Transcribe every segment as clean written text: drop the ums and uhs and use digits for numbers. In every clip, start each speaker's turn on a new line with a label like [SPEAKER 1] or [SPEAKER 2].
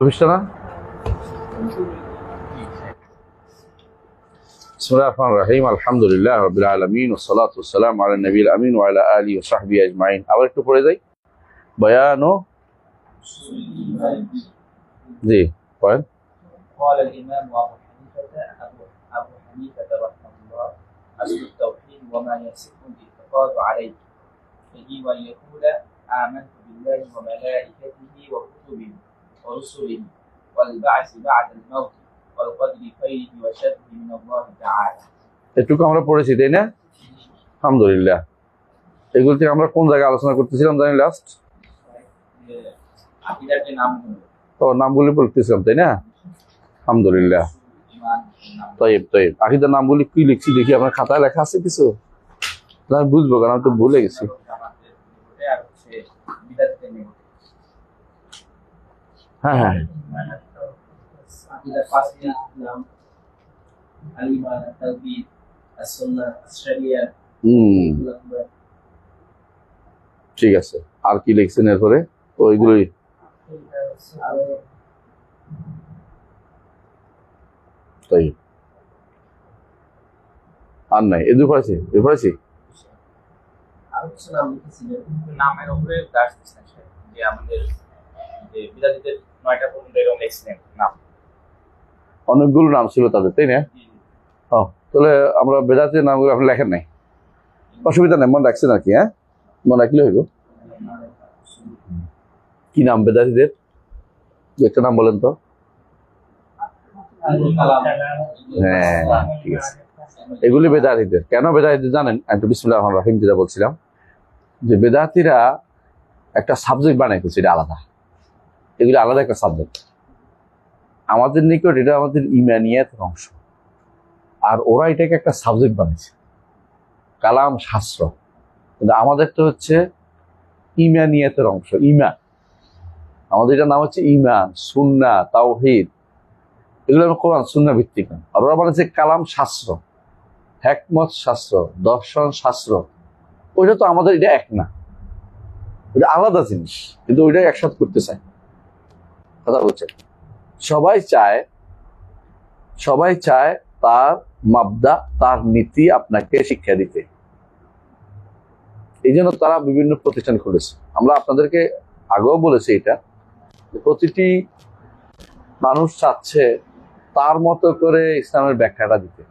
[SPEAKER 1] না? বিসমিল্লাহির রহমানির রহিম, আলহামদুলিল্লাহ রাব্বিল আলামিন ওয়াসসালাতু ওয়াসসালামু আলা নবিয়িল আমিন ওয়া আলা আলিহি ওয়া সাহবিহি আজমাইন। আবার একটু পড়ে যাই। বয়ান জি পড়েন।
[SPEAKER 2] قال الإمام أبو حنيفة رحمه الله: أصل التوحيد وما يصح الاعتقاد عليه يجب أن يقول آمنت بالله وملائكته وكتبه ورسله والبعث بعد الموت والقدر خيره وشره من الله تعالى।
[SPEAKER 1] এটুকু আমরা পড়েছি তাই না? আলহামদুলিল্লাহ। এগুলো থেকে আমরা কোন জায়গায় আলোচনা করতেছিলাম জানি? লাস্ট নামগুলি পড়তেছিলাম তাই না? আলহামদুলিল্লাহ। তৈব আকিদার নামগুলি কি লিখছি দেখি, আপনার খাতায় লেখা আছে কিছু? আমি বুঝবো, কারণ আমি তো ভুলে গেছি। হ্যাঁ হ্যাঁ ঠিক আছে। আর কি লিখছেন এরপরে? ওইগুলোই তাই আর নাই। এ পড়েছি
[SPEAKER 2] নামের উপরে যে আমাদের যে বিদ্যার্থীদের 9টা পর্যন্ত এরকম লিখছিলেন নাম,
[SPEAKER 1] অনেকগুলো নাম ছিল তাদের তাই না? তাহলে আমরা বেদাতের নামগুলো আপনি লেখেন নাই, অসুবিধা নেই, মনে রাখছেন আর কি। হ্যাঁ মনে রাখলে হইব। কি নাম বেদাতীদের? একটা নাম বলেন তো। হ্যাঁ ঠিক আছে, এগুলি বেদাতীদের। কেন বেদাতীদের জানেন? একটু বিসমিল্লাহির রহমানির রহিম যেটা বলছিলাম, যে বেদাতীরা একটা সাবজেক্ট বানাইতেছে, এটা আলাদা। এগুলি আলাদা একটা সাবজেক্ট। আমাদের নিকট এটা আমাদের ইমানিয়াতের অংশ, আর ওরা এটাকে একটা সাবজেক্ট বানিয়েছে, কালাম শাস্ত্র। কিন্তু আমাদের তো হচ্ছে ইমানিয়াতের অংশ, ইমান। আমাদের এটার নাম হচ্ছে ইমান, সুন্নাহ, তাওহীদ। এগুলো কোরআন সুন্নাহ ভিত্তিক। আর ওরা বানিয়েছে কালাম শাস্ত্র, হিকমত শাস্ত্র, দর্শন শাস্ত্র। ওইটা তো আমাদের এটা এক না, ওইটা আলাদা জিনিস, কিন্তু ওইটা একসাথে করতে চায়। কথা বলছে, সবাই চায় তার মাবদা, তার নীতি আপনাকে শিক্ষা দিতে। এই জন্য তারা বিভিন্ন প্রতিষ্ঠান খুলেছে। আমরা আপনাদেরকে আগেও বলেছি এটা, প্রতিটি মানুষ চাচ্ছে তার মতো করে ইসলামের ব্যাখ্যাটা দিতে,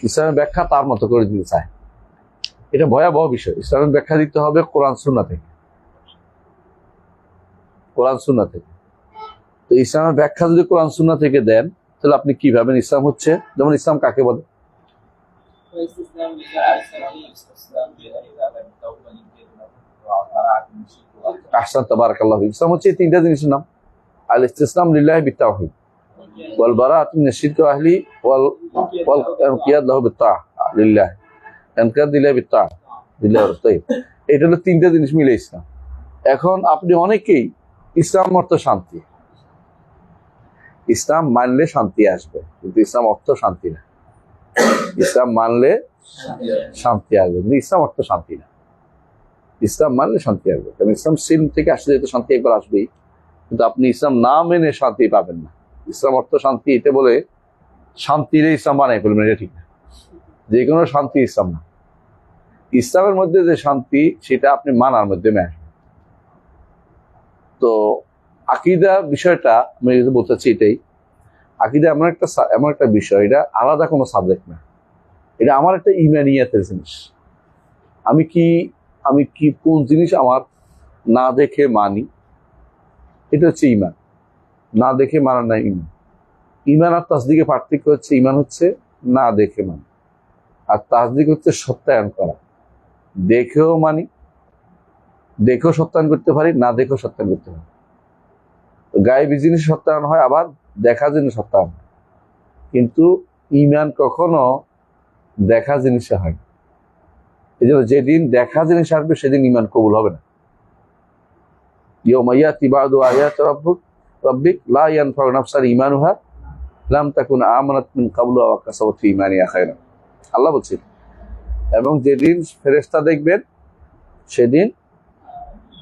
[SPEAKER 1] ইসলামের ব্যাখ্যা তার মতো করে দিতে চায়। এটা ভয়াবহ বিষয়। ইসলামের ব্যাখ্যা দিতে হবে কোরআন সুন্নাহ থেকে, কোরআন সুন্নাহ থেকে। তো ইসলামের ব্যাখ্যা যদি কোরআন সুন্নাহ থেকে দেন, তাহলে আপনি কি ভাবেন ইসলাম হচ্ছে? যেমন ইসলাম কাকে বলে? আহসান তাবারাকাল্লাহু। ইসলাম হচ্ছে এই তিনটা জিনিসের নাম। আল ইসতিসলাম লিল্লাহি বিত্তাওহীদ ওয়াল বারাআতু মিনাশ শিরকি ওয়া আহলি ওয়াল ইনকিয়াদ লাহু বিত্তাআহ লিল্লাহ, ইনকিয়াদ লিল্লাহি বিত্তাআহ লিল্লাহি ওয়া রাসূলিহি। এটা হলো তিনটা জিনিস মিলে ইসলাম। এখন আপনি অনেকেই ইসলাম অর্থ শান্তি, ইসলাম মানলে শান্তি আসবে, কিন্তু ইসলাম অর্থ শান্তি না। ইসলাম মানলে শান্তি আসবে, কিন্তু ইসলাম অর্থ শান্তি না। ইসলাম মানলে শান্তি আসবে, কারণ ইসলাম সিন থেকে আসলে যেহেতু শান্তি একবার আসবেই, কিন্তু আপনি ইসলাম না মেনে শান্তি পাবেন না। ইসলাম অর্থ শান্তি এটা বলে শান্তির ইসলাম বানাই ফেলবেন, এটা ঠিক না। যে কোনো শান্তি ইসলাম না। ইসলামের মধ্যে যে শান্তি, সেটা আপনি মানার মধ্যে আসবে। তো আকীদা বিষয়টা আমি বলতে চাচ্ছি এটাই, আকীদা এমন একটা বিষয়, এটা আলাদা কোনো সাবজেক্ট না। এটা আমার একটা ইমানিয়াতের জিনিস। আমি কি কোন জিনিস আমার না দেখে মানি, এটা হচ্ছে ইমান। না দেখে মানার না ইমান। ইমান আর তাসদিকের পার্থক্য হচ্ছে, ইমান হচ্ছে না দেখে মানি, আর তাসদিক হচ্ছে সত্যায়ন করা। দেখেও মানি, দেখেও সত্যায়ন করতে পারি, না দেখেও সত্যায়ন করতে পারি। গায়েবী জিনিস সত্যায়ন হয়, আবার দেখা জিনিস সত্যায়ন হয়, কিন্তু ইমান কখনো দেখা জিনিসে হয় না। এই জন্য যেদিন দেখা জিনিস আসবে, সেদিন ইমান কবুল হবে না। ইয়াউমা ইয়াতি বা'দু আয়াতি রাব্বিক লা ইয়ানফাউ নাফসান ঈমানুহা লাম তাকুন আমানাত মিন ক্বাবলু আও কাসাবাত ফি ঈমানিহা খায়রান। আল্লাহ বলছেন, এবং যেদিন ফেরেশতা দেখবেন, সেদিন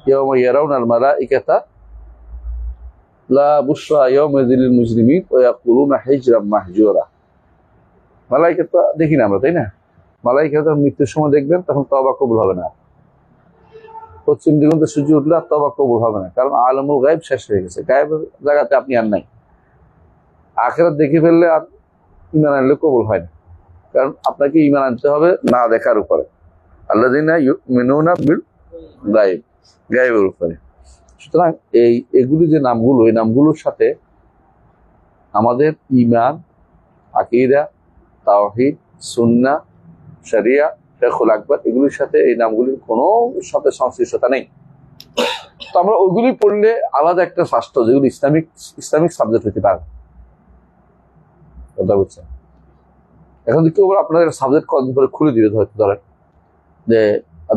[SPEAKER 1] ইয়াউমা ইয়ারাউনাল মালাইকাতা লা বুশরা ইয়াউমাযিল লিল মুজরিমিন ওয়া ইয়াকুলুনা হিজরাম মাহজুরা। মালায়েকা তো দেখি না আমরা, তাই না? মালায়েকা যখন মৃত্যুর সময় দেখবেন তখন তওবা কবুল হবে না। পশ্চিম দিগন্তে সূর্য উঠলে আর তওবা কবুল হবে না, কারণ আলমুল গায়ব শেষ হয়ে গেছে। গায়বের জায়গাতে আপনি আর নাই। আখিরাত দেখে ফেললে আর ঈমান আনলে কবুল হয় না, কারণ আপনাকে ঈমান আনতে হবে না দেখার উপরে। আল্লাযিনা ইউমিনুনা বিল গায়ব, গায়বের উপরে। সুতরাং এগুলি যে নামগুলো, এই নামগুলোর সাথে আমাদের ঈমান, আকীদা, তাওহীদ, সুন্নাহ, শরিয়া, ফিকহুল আকবার, এগুলির সাথে এই নামগুলির কোনো সাথে সংশ্লিষ্টতা নেই। তো আমরা ওইগুলি পড়লে আলাদা একটা শাস্ত্র, যেগুলি ইসলামিক সাবজেক্ট হতে পারে। কথা বুঝছেন? এখন কেউ আপনাদের সাবজেক্ট কদিন পরে খুলে দিবে, ধরেন যে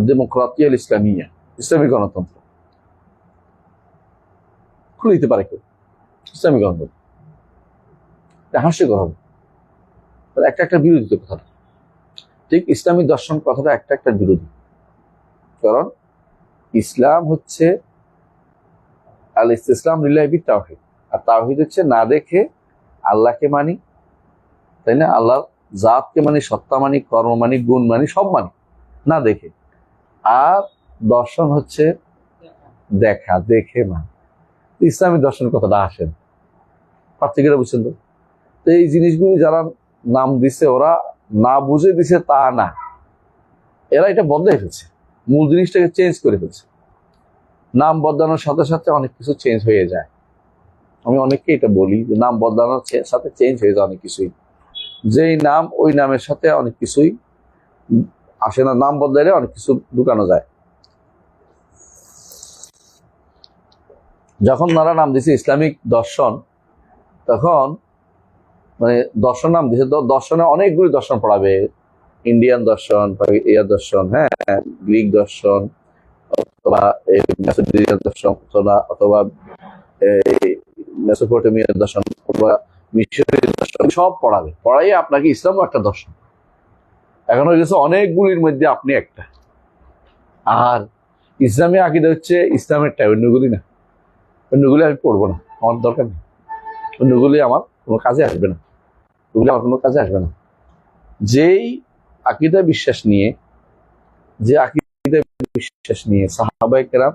[SPEAKER 1] ডেমোক্রাতিয়া ইসলামিয়া, ইসলামী গণতন্ত্র খুলে দিতে পারে কেউ, ইসলামী গণতন্ত্র। হাস্যকর হবে, একটা বিরোধী কথাটা। ঠিক ইসলামী দর্শন কথাটা একটা বিরোধী, কারণ ইসলাম হচ্ছে আল ইসতিসলাম লিল্লাহি বিত তাওহীদ, আর তাওহীদ হচ্ছে না দেখে আল্লাহকে মানি, তাই না? আল্লাহর জাতকে মানি, সত্তা মানি, কর্ম মানি, গুণ মানি, সব মানি না দেখে। আর দর্শন হচ্ছে দেখা, দেখে মানি। ইসলামী দর্শন কথাটা আসেন, পার্থক্যটা বুঝছেন তো? এই জিনিসগুলি যারা নাম দিছে, ওরা না বুঝে দিছে তা না, এরা এটা বদলে ফেলছে, মূল জিনিসটাকে চেঞ্জ করে ফেলছে। নাম বদলানোর সাথে সাথে অনেক কিছু চেঞ্জ হয়ে যায়। আমি অনেককে এটা বলি যে নাম বদলানোর সাথে চেঞ্জ হয়ে যায় অনেক কিছুই। যেই নাম ওই নামের সাথে অনেক কিছুই আসে না, নাম বদলাইলে অনেক কিছু ঢুকানো যায়। যখন ওনারা নাম দিছে ইসলামিক দর্শন, তখন মানে দর্শন নাম দিছে, দর্শনে অনেকগুলি দর্শন পড়াবে। ইন্ডিয়ান দর্শন, ইয়ার দর্শন, হ্যাঁ, গ্রিক দর্শন, অথবা মেসোপটেমিয়ার দর্শন, অথবা মেসোপটেমিয়ার দর্শন, অথবা মিশরের দর্শন, সব পড়াবে। পড়াই আপনাকে ইসলামও একটা দর্শন। এখন হয়ে গেছে অনেকগুলির মধ্যে আপনি একটা। আর ইসলামী আকীদা হচ্ছে ইসলামেরটা, অন্যগুলি না। অন্যগুলি আমি পড়বো না, আমার দরকার নেই। অন্যগুলি আমার কোনো কাজে আসবে না, ওগুলি আমার কোনো কাজে আসবে না। যেই আকীদা বিশ্বাস নিয়ে, সাহাবায়ে কেরাম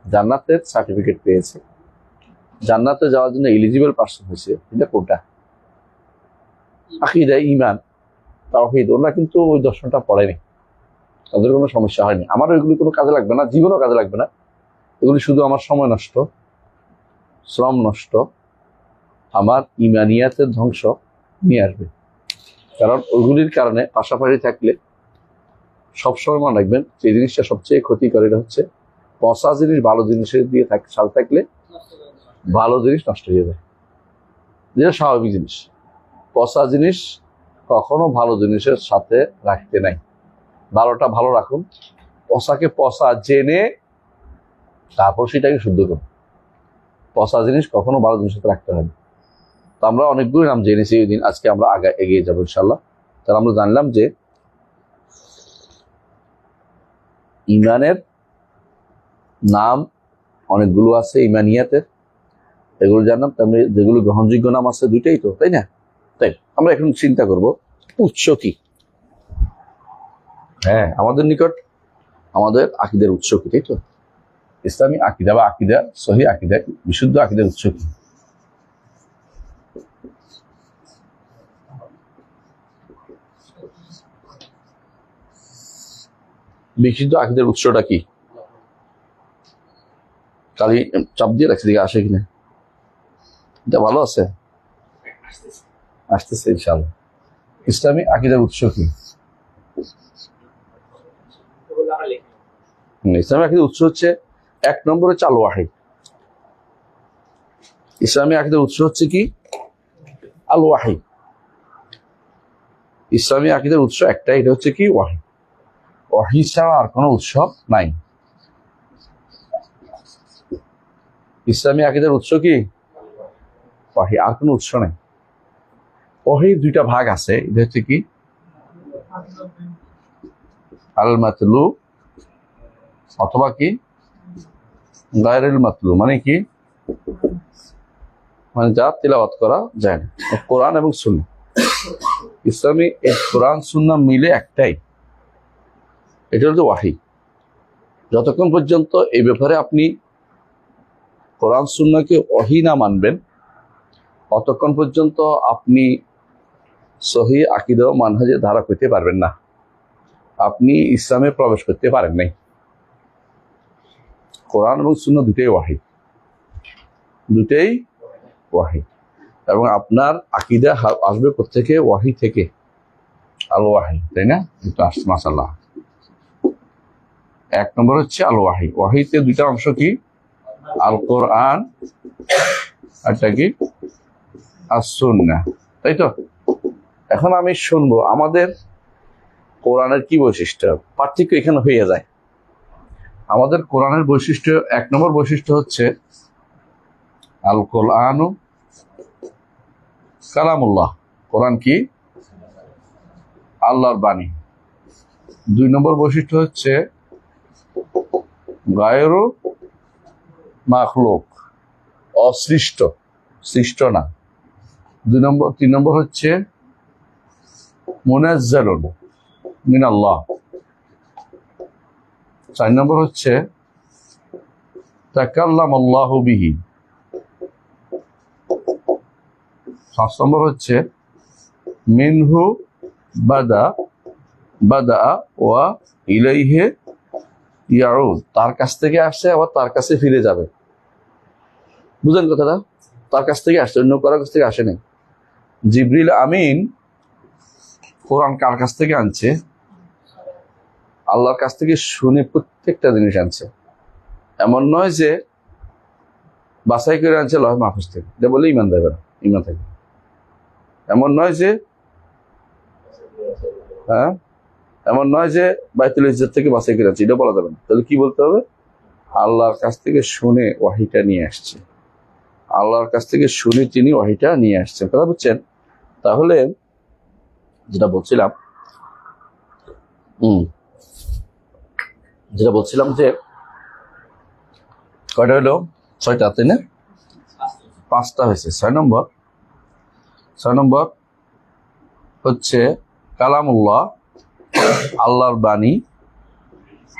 [SPEAKER 1] জান্নাতের সার্টিফিকেট পেয়েছে, জান্নাতে যাওয়ার জন্য এলিজিবল পার্সন হয়েছে, এটা কোনটা? আকীদা, ঈমান, তাওহীদ। ওরা কিন্তু ওই দর্শনটা পড়েনি, তাদের কোনো সমস্যা হয়নি। আমার ওইগুলি কোনো কাজে লাগবে না, জীবনও কাজে লাগবে না। এগুলি শুধু আমার সময় নষ্ট, শ্রম নষ্ট, আমার ঈমানিয়াতের ধ্বংস নিয়ে আসবে। কারণ ওইগুলির কারণে পাশাপাশি থাকলে সবসময় মনে রাখবেন যে জিনিসটা সবচেয়ে ক্ষতিকর, এটা হচ্ছে পচা জিনিস ভালো জিনিসের দিয়ে সাথে থাকলে ভালো জিনিস নষ্ট হয়ে যায়, যেটা স্বাভাবিক জিনিস। পচা জিনিস কখনো ভালো জিনিসের সাথে রাখতে নাই। ভালোটা ভালো রাখুন, পচাকে পচা জেনে তারপর সেটাকে শুদ্ধ করুন। পচা জিনিস কখনো ভালো জিনিসের সাথে রাখতে হবে। তো আমরা অনেকগুলো নাম জেনেছি ওই দিন, আজকে আমরা আগে এগিয়ে যাবো ইনশাল্লাহ। তাহলে আমরা জানলাম যে ঈমানের নাম অনেকগুলো আছে, ঈমানিয়াতের, এগুলো জানলাম। তেমনি যেগুলো গ্রহণযোগ্য নাম আছে দুইটাই তো, তাই না? তাই আমরা এখন চিন্তা করব উৎস কি। হ্যাঁ, আমাদের নিকট আমাদের আকীদার উৎস কি, তাই তো? ইসলামী আকীদা বা আকীদা, সহিহ আকীদা, বিশুদ্ধ আকীদার উৎস কি? বিশুদ্ধ আকীদার উৎসটা কি? কালি চাপ দিয়ে রাখছি, দিকে আসে কিনা? এটা ভালো আছে, আসতেছে ইনশাআল্লাহ। ইসলামী আকীদার উৎস কি? ইসলামী আকীদার উৎস হচ্ছে 1 নম্বরে হচ্ছে আল ওয়াহী। ইসলামী আকীদার উৎস হচ্ছে কি? আল ওয়াহী। ইসলামী আকীদার উৎস একটাই, এটা হচ্ছে কি? ওয়াহী। ওয়াহী ছাড়া আর কোনো উৎস নাই। ইসলামী আকীদার উৎস কি? ওয়াহী, আর কোনো উৎস নাই। ওয়াহীর দুইটা ভাগ আছে, এটা হচ্ছে কি? আল মাতলু অথবা কি গায়রুল মাতলু। মানে কি? মানে যা তিলাওয়াত করা যায় না, কোরআন এবং সুন্নাহ। ইসলামী এই কোরআন সুন্নাহ মিলে একটাই, এটা হচ্ছে ওয়াহি। যতক্ষণ পর্যন্ত এই ব্যাপারে আপনি কোরআন সুন্নাহকে ওয়াহি না মানবেন, অতক্ষণ পর্যন্ত আপনি সহি আকীদা ও মানহাজের ধারা পেতে পারবেন না, আপনি ইসলামে প্রবেশ করতে পারেন নাই। কোরআন এবং সুন্নাহ দুটোই ওয়াহি, দুটোই ওয়াহি। এবং আপনার আকীদা আসবে কোত্থেকে? ওয়াহি থেকে, আল ওয়াহি, তাই না? এটা আসছে মাশাআল্লাহ। এক নম্বর হচ্ছে আল ওয়াহি। ওয়াহিতে দুইটা অংশ কি? আল কোরআন, একটা কি? as-সুন্নাহ, তাই তো? এখন আমি শুনবো আমাদের কোরআনের কি বৈশিষ্ট্য, পার্থক্য এখানে হয়ে যায়। আমাদের কোরআনের বৈশিষ্ট্য, এক নম্বর বৈশিষ্ট্য হচ্ছে আল কোরআন কালামুল্লাহ, কোরআন কি? আল্লাহর বাণী। দুই নম্বর বৈশিষ্ট্য হচ্ছে গায়রু মাখলুক, অসৃষ্ট, সৃষ্ট না। তিন নম্বর হচ্ছে মুনাজ্জালুন মিনাল্লাহ। চার নম্বর হচ্ছে তাকাল্লামাল্লাহু বিহি। পাঁচ নম্বর হচ্ছে মিনহু বাদা ওয়া ইলাইহি ইয়াউদ, তার কাছ থেকে আসছে আবার তার কাছে ফিরে যাবে। বুঝলেন কথাটা? তার কাছ থেকে আসছে, অন্য কারোর কাছ থেকে আসে নাই। জিবরিল আমিন কোরআন কার কাছ থেকে আনছে? আল্লাহর কাছ থেকে শুনে প্রত্যেকটা জিনিস আনছে। এমন নয় যে বাছাই করে আনছে লৌহ মাহফুজ থেকে, এটা বলে ইমান দেবে না, ইমান থেকে। এমন নয় যে এমন নয় যে বাইতুল ইজ্জত থেকে বাছাই করে আনছে, এটা বলা যাবে না। তাহলে কি বলতে হবে? আল্লাহর কাছ থেকে শুনে ওয়াহিটা নিয়ে আসছে, আল্লাহর কাছ থেকে শুনে তিনি ওয়াহিটা নিয়ে আসছেন। কথা বুঝছেন? তাহলে যেটা বলছিলাম যে কয়টা হলো? 6টা, তাই না? 5টা হয়েছে। 6 নম্বর হচ্ছে কালামুল্লাহ, আল্লাহর বাণী,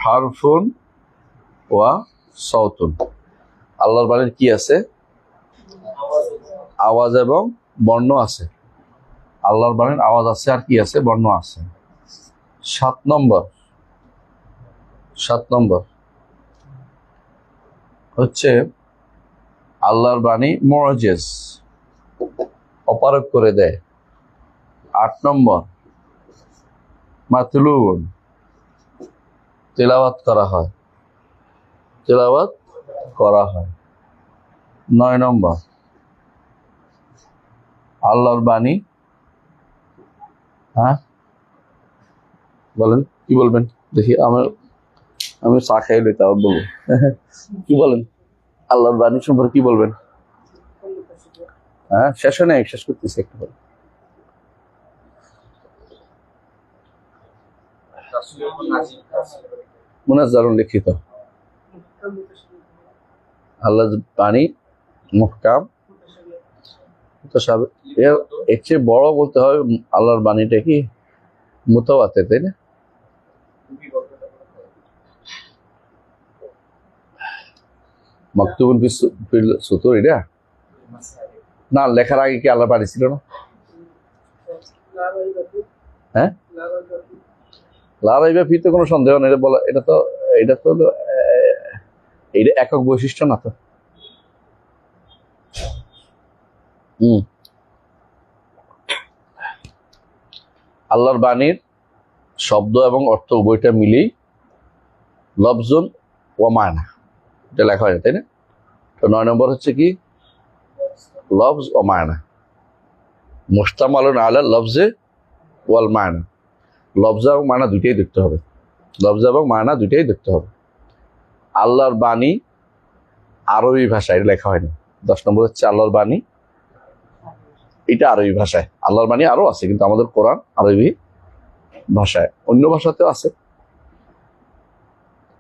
[SPEAKER 1] হারফুন ওয়া সাউতুন। আল্লাহর বাণীর কি আছে? আওয়াজ এবং বর্ণ আছে। আল্লাহর বাণীর আওয়াজ আছে, আর কি আছে? বর্ণ আছে। 7 নম্বর হচ্ছে আল্লাহর বাণী মুআজিজ, অপারগ করে দেয়। 8 নম্বর মাতলুন, তেলাওয়াত করা হয়। 9 নম্বর আল্লাহর বাণী, বলেন কি বলবেন দেখি? আমি চা খাই লই, তাও বলবো। কি বলেন আল্লাহর বাণী সম্পর্কে কি বলবেন? শেষ হয় নাই, শেষ করতেছি একটু পরে। মুনাজ্জালুন লিখিত, আল্লাহর বাণী মুহকাম, এর চেয়ে বড় বলতে হবে আল্লাহর বাণীটা কি? মুতাওয়াতির, তাই না? মাকতুবুন ফিল সুতুর, এটা না লেখার আগে কি আল্লাহর বাণী ছিল না? লা রাইবা ফিতে কোনো সন্দেহ নেই, এটা বলা, এটা তো এটা একক বৈশিষ্ট্য না তো। আল্লাহর বাণীর শব্দ এবং অর্থ উভয়টা মিলেই লফজুন ওয়া মানা, এটা লেখা হয়, তাই না? তো 9 নম্বর হচ্ছে কি? লফজ ও মানা, মুশতামালুন আলা লফজে ওয়াল মানা। লফজ এবং মানা দুইটাই দেখতে হবে, আল্লাহর বাণী আরবি ভাষায়, এটা লেখা হয়নি। 10 নম্বর হচ্ছে আল্লাহর বাণী, এটা আরবি ভাষায়। আল্লাহর বাণী আরো আছে, কিন্তু আমাদের কোরআন আরবি ভাষায়, অন্য ভাষাতেও আছে।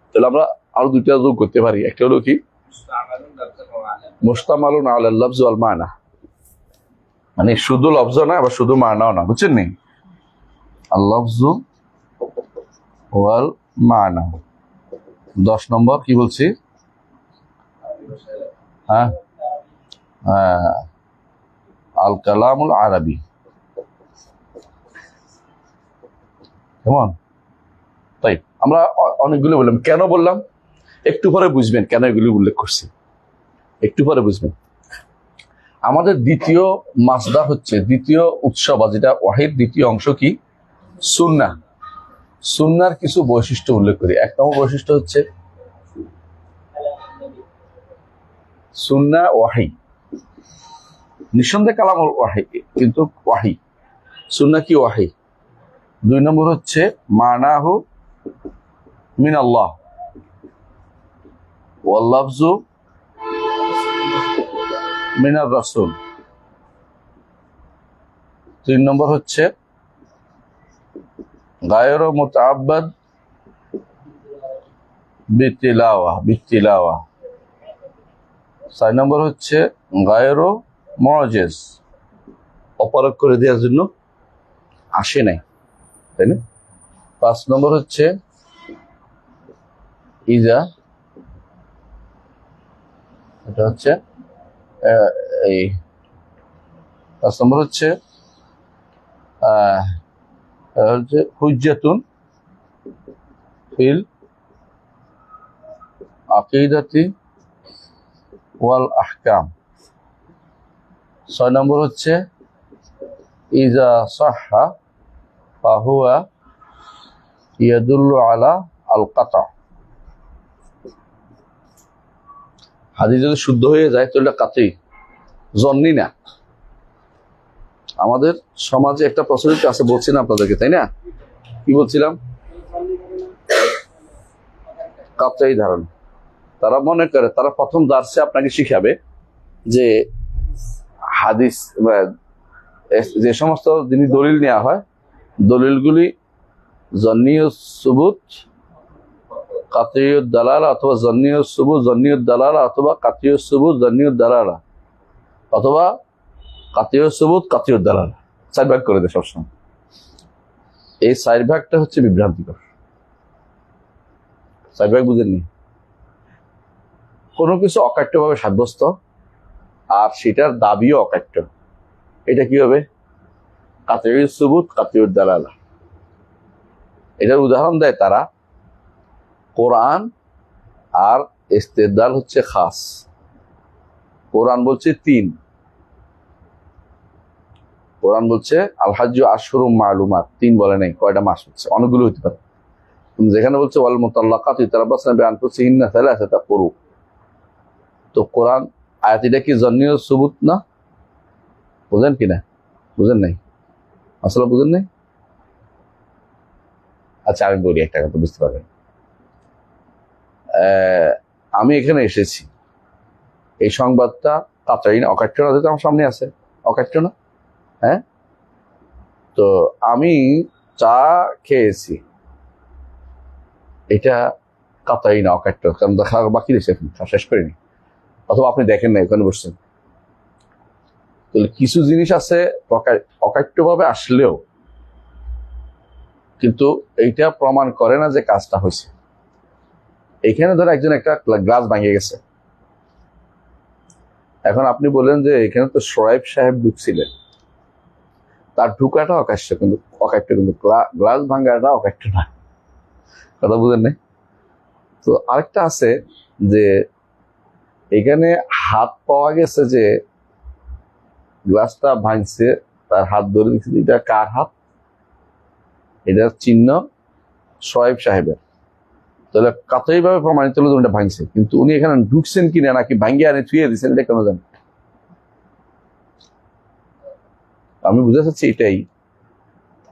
[SPEAKER 1] তাহলে আমরা আরো দুইটা যোগ করতে পারি। একটা হলো কি?
[SPEAKER 2] أعلم.
[SPEAKER 1] মুশতামালুন আলা লফজ ওয়াল মানা, মানে শুধু লফজ না, আবার শুধু মানাও না, বুঝছেন নি? আল লফজ ওয়াল মানা। 10 নম্বর কি বলছি? হ্যাঁ, আল কালামুল আরবি। কেমন? তাই আমরা অনেকগুলো বললাম। কেন বললাম একটু পরে বুঝবেন, কেন এগুলি উল্লেখ করছি একটু পরে বুঝবেন। আমাদের দ্বিতীয় মাসদার হচ্ছে, দ্বিতীয় উৎস বা যেটা ওয়াহিদ, দ্বিতীয় অংশ কি? সুন্নাহ। সুন্নাহর কিছু বৈশিষ্ট্য উল্লেখ করি। 1 নম্বর বৈশিষ্ট্য হচ্ছে সুন্নাহ ওয়াহি, নিঃসন্দেহে কালাম ওয়াহি, কিন্তু ওয়াহি। সুন্নাহ কি? ওয়াহি। 2 নম্বর হচ্ছে মানাহু মিন আল্লাহ ওয়াল লাফজু মিনার রাসূল। 3 নম্বর হচ্ছে গায়রু মুতাআব্বাদ বিতিলাওয়া। 4 নম্বর হচ্ছে গায়রু মুআজিজ, অপরাগ করে দেওয়ার জন্য আসে নাই, তাই না? 5 নম্বর হচ্ছে ইজা, এটা হচ্ছে এই 5 নম্বর হচ্ছে হুজ্জাতুন ফিল আকিদাতি ওয়াল আহকাম। 6 নম্বর হচ্ছে ইজা সাহহা ফাহুয়া ইয়াদুল্লু আলা আল কাতা। হাদিস যদি শুদ্ধ হয়ে যায় তাহলে কাতই, জন্নি না। আমাদের সমাজে একটা প্রচলিত আছে, বলছি না আপনাদেরকে, তাই না? কি বলছিলাম? কাতই ধারণা। তারা মনে করে, তারা প্রথম দার্সে আপনাকে শিখাবে যে হাদিস যে সমস্ত জিনিস দলিল নেওয়া হয়, দলিলগুলি জন্নীয় সুবুত, কাতইয়ুদ দালালা, অথবা জন্নীয় সুবুত জন্নীয়ুদ দালালা, অথবা কাতইয়ুদ সুবুত জন্নীয়ুদ দালালা, অথবা কাতইয়ুদ সুবুত কাতইয়ুদ দালালা। 4 ভাগ করে দেয় সবসময়। এই 4 ভাগটা হচ্ছে বিভ্রান্তিকর। 4 ভাগ বুঝেননি? কোনো কিছু অকাট্যভাবে সাব্যস্ত আর সেটার দাবিও অকাট্য, এটা কি হবে? কাতইয়ুদ সুবুত কাতইয়ুদ দালালা। এটার উদাহরণ দেয় তারা কোরআন আর ইস্তেদলাল হচ্ছে খাস। কোরআন বলছে 3, কোরআন বলছে আল হাজ্জু আশহুরুম মালুমাত, 3 বলে নাই, কয়টা মাস হচ্ছে, অনেকগুলো হতে পারে। যেখানে বলছে ওয়াল মুতাল্লাকাতু ইয়াতারাব্বাসনা বিআনফুসিহিন্না সালাসাতা কুরু, তো কোরআন আয়াত এটা কি জন্নীয় সুবুত না? বুঝেন কিনা? বুঝেন নাই? আসলে বুঝেন নাই? আচ্ছা আমি বলি, একটা কথা বুঝতে পারবেন। আমি এখানে এসেছি, এই সংবাদটা কাতই না, অকাট্য না, যেটা আমার সামনে আছে, অকাট্য না? হ্যাঁ, তো আমি চা খেয়েছি, এটা কাতই না, অকাট্য, কারণ দেখা বাকি রয়েছে, শেষ করিনি, অথবা আপনি দেখেন না, ওখানে বসছেন। তাহলে কিছু জিনিস আছে অকাট্যভাবে আসলেও কিন্তু এইটা প্রমাণ করে না যে কাজটা হয়েছে। এখানে ধর একজন একটা গ্লাস ভাঙিয়ে গেছে, এখন আপনি বলেন যে এখানে তো শোয়েব সাহেব ঢুকছিলেন, তার ঢুকাটা অকাট্য, কিন্তু গ্লাস ভাঙাটা অকাট্য না। কথা বুঝেন নাই? তো আরেকটা আছে যে এখানে হাত পাওয়া গেছে, যে গ্লাসটা ভাঙছে, তার হাত ধরে দিচ্ছে, এটা কার হাত? এটার চিহ্ন শোয়েব সাহেবের। তাহলে কাতই ভাবে প্রমাণিত হলো এটা ভাঙছে, কিন্তু উনি এখানে ঢুকছেন কিনা নাকি ভাঙ্গিয়ে আনে থুয়ে দিচ্ছেন, এটা কেন জানেন? আমি বুঝতে চাচ্ছি এটাই।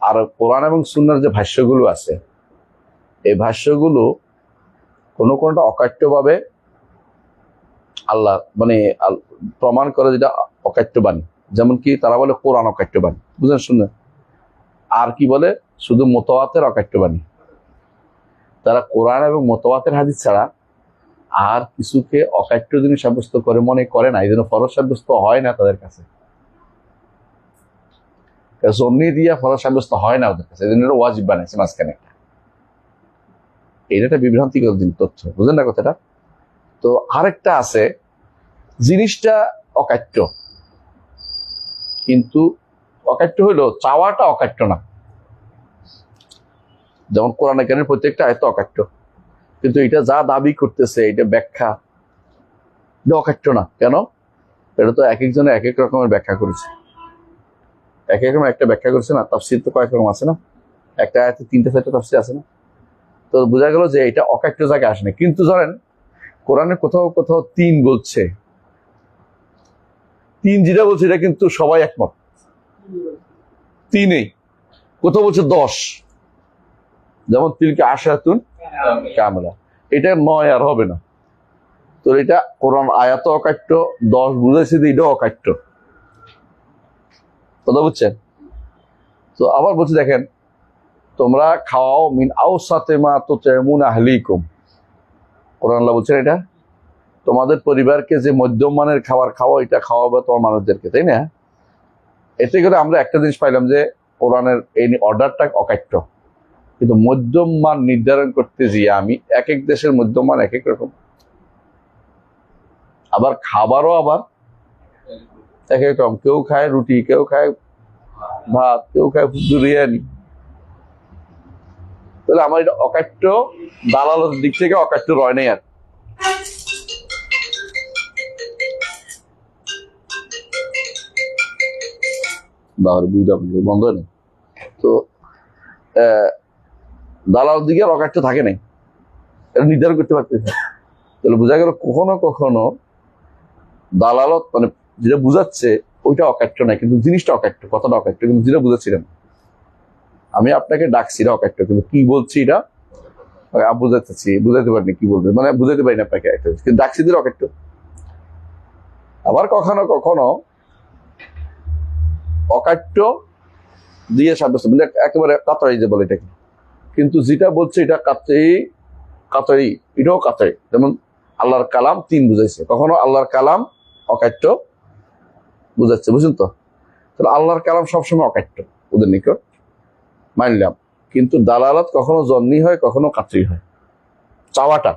[SPEAKER 1] আর কোরআন এবং সুন্নাহর যে ভাষ্যগুলো আছে, এই ভাষ্যগুলো কোনটা অকাট্যভাবে আল্লাহ মানে প্রমাণ করে যেটা অকাট্য বাণী। যেমন কি তারা বলে কোরআন অকাট্য বাণী, বুঝলেন? শুনলেন? আর কি বলে? শুধু মুতাওয়াতির অকাট্য বাণী। তারা কোরআন এবং মুতাওয়াতির হাদিস ছাড়া আর কিছুকে অকাট্য জিনিস সাব্যস্ত করে মনে করে না, এই জন্য ফরজ সাব্যস্ত হয় না তাদের কাছে, জন্নি দিয়া ফরজ সাব্যস্ত হয় না ওদের কাছে, এই জন্য ওয়াজিব বানাইছে মাঝখানে। এটা একটা বিভ্রান্তিকর তথ্য, বুঝলেন না কথাটা? তো আরেকটা আছে, জিনিসটা অকাট্য, কিন্তু অকাট্য হইলো চাওয়াটা অকাট্য না। যেমন কোরআন কারীমের প্রত্যেকটা আয়াত অকাট্য, কিন্তু এটা যা দাবি করতেছে এটা ব্যাখ্যা, এটা অকাট্য না। কেন? এটা তো এক একজনে এক এক রকমের ব্যাখ্যা করেছে, এক এক রকম একটা ব্যাখ্যা করেছে না। তাফসীর তো কয়েক রকম আছে না, একটা আয়াতে 3-4টা তাফসীর আছে না। তো বোঝা গেল যে এটা অকাট্য জায়গায় আসে না। কিন্তু ধরেন কোরআনে কোথাও কোথাও 3 বলছে, 3 যেটা বলছে এটা কিন্তু সবাই একমত, 3-ই। কোথাও বলছে 10, যেমন তিলকে আশাতুন কামেলা, এটা 9 আর হবে না। তো এটা কোরআন আয়াত অকাট্য, 10 বুঝাইছে যে এটা অকাট্য, কথা বুঝছেন? তো আবার বলছে দেখেন, তোমরা খাওয়াও মিন আওসাতে মা তুতঈমুন আহলিকুম, কোরআন আল্লাহ বলছেন এটা তোমাদের পরিবারকে যে মধ্যম মানের খাবার খাওয়া, এটা খাওয়াবে তোমার মানুষদেরকে, তাই না? এতে করে আমরা একটা জিনিস পাইলাম যে কোরআনের এই অর্ডারটা অকাট্য, কিন্তু মধ্যম মান নির্ধারণ করতে গিয়ে আমি এক এক দেশের মধ্যম মান এক এক রকম, আবার খাবারও আবার এক এক রকম, কেউ খায় রুটি, কেউ খায় ভাত, কেউ খায় বিরিয়ানি। তাহলে আমার এটা অকাট্য, দালালের দিক থেকে অকাট্য রয় নাই আর। বন্ধ নেই তো, দালাল দিকে আর অকাট্য থাকে নাই, এটা নির্ধারণ করতে পারতেছে। তাহলে বোঝা গেল কখনো কখনো দালালত মানে যেটা বুঝাচ্ছে ওইটা অকাট্য নাই, কিন্তু জিনিসটা অকাট্য, কথাটা অকাট্য, কিন্তু যেটা বুঝাচ্ছিলেন আমি আপনাকে ডাকছি এটা অকাট্য, কিন্তু কি বলছি এটা বুঝাইতে পারিনি, কি বলতে মানে বুঝাইতে পারিনি আপনাকে, কিন্তু ডাকছি দিলে অকাট্য। আবার কখনো কখনো অকাট্য দিয়ে সাব্যস্ত, মানে একেবারে কাতারি যে বলে এটাকে, কিন্তু যেটা বলছে এটা কাতারি, এটাও কাতারি। যেমন আল্লাহর কালাম 3 বুঝাইছে, কখনো আল্লাহর কালাম অকাট্য বুঝাচ্ছে, বুঝুন তো? তাহলে আল্লাহর কালাম সবসময় অকাট্য ওদের নিকট মানলাম, কিন্তু দালালত কখনো জন্নি হয়, কখনো কাতরি হয়, চাওয়াটা।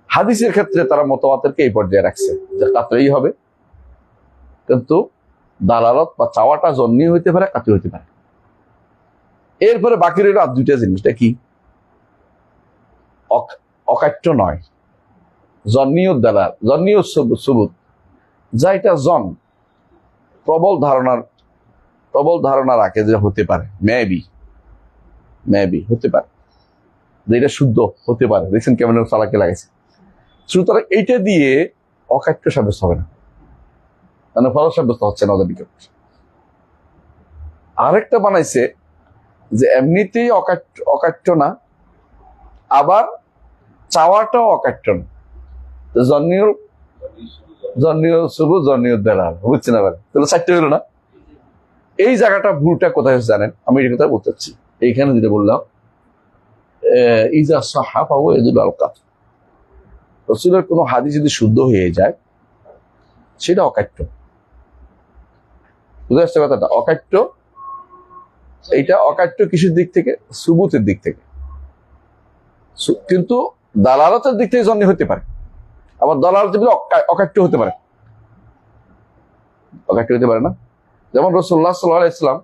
[SPEAKER 1] হাদিসের ক্ষেত্রে তারা মতবাদেরকে এই পর্যায়ে রাখছে যে কাতরি হবে, কিন্তু দালালত বা চাওয়াটা জন্নি হইতে পারে, কাতরি হইতে পারে। এরপরে বাকি রইল আর 2টা জিনিসটা কি, অকাট্য নয়, জন্নি ও দালাল, জন্নি ও সুবুত, যা এটা জন প্রবল ধারণা রাখে যে হতে পারে, মেবি হতে পারে যে এটা শুদ্ধ হতে পারে। দেখছেন কেমন চালাকে লাগাইছে। সুতরাং এইটা দিয়ে অকাট্য সাব্যস্ত হবে না, মানে ফরজ সাব্যস্ত হচ্ছে না ওদের দিকে। আরেকটা বানাইছে যে এমনিতেই অকাট্য না, আবার চাওয়াটাও অকাট্য না, জন্নীয় সুবুত, জন্নীয় দালাল, বুঝছেন? আবার তাহলে 4টে হলো না? এই জায়গাটা ভুলটা কোথায় হচ্ছে জানেন? আমি এই কথা বলতে চাচ্ছি, এইখানে যেটা বললাম ইজা সাহাবা ও এদুল আলকাত, রাসূলের কোনো হাদিস যদি শুদ্ধ হয়ে যায় সেটা অকাট্য, বুঝতে পারছে কথাটা? অকাট্য, এইটা অকাট্য কিসের দিক থেকে? সুবুতের দিক থেকে, কিন্তু দালালতের দিক থেকে জন্নি হতে পারে, আবার দালালত অকাট্য হতে পারে, অকাট্য হতে পারে না। যেমন রাসূলুল্লাহ সাল্লাল্লাহু আলাইহি ওয়াসাল্লাম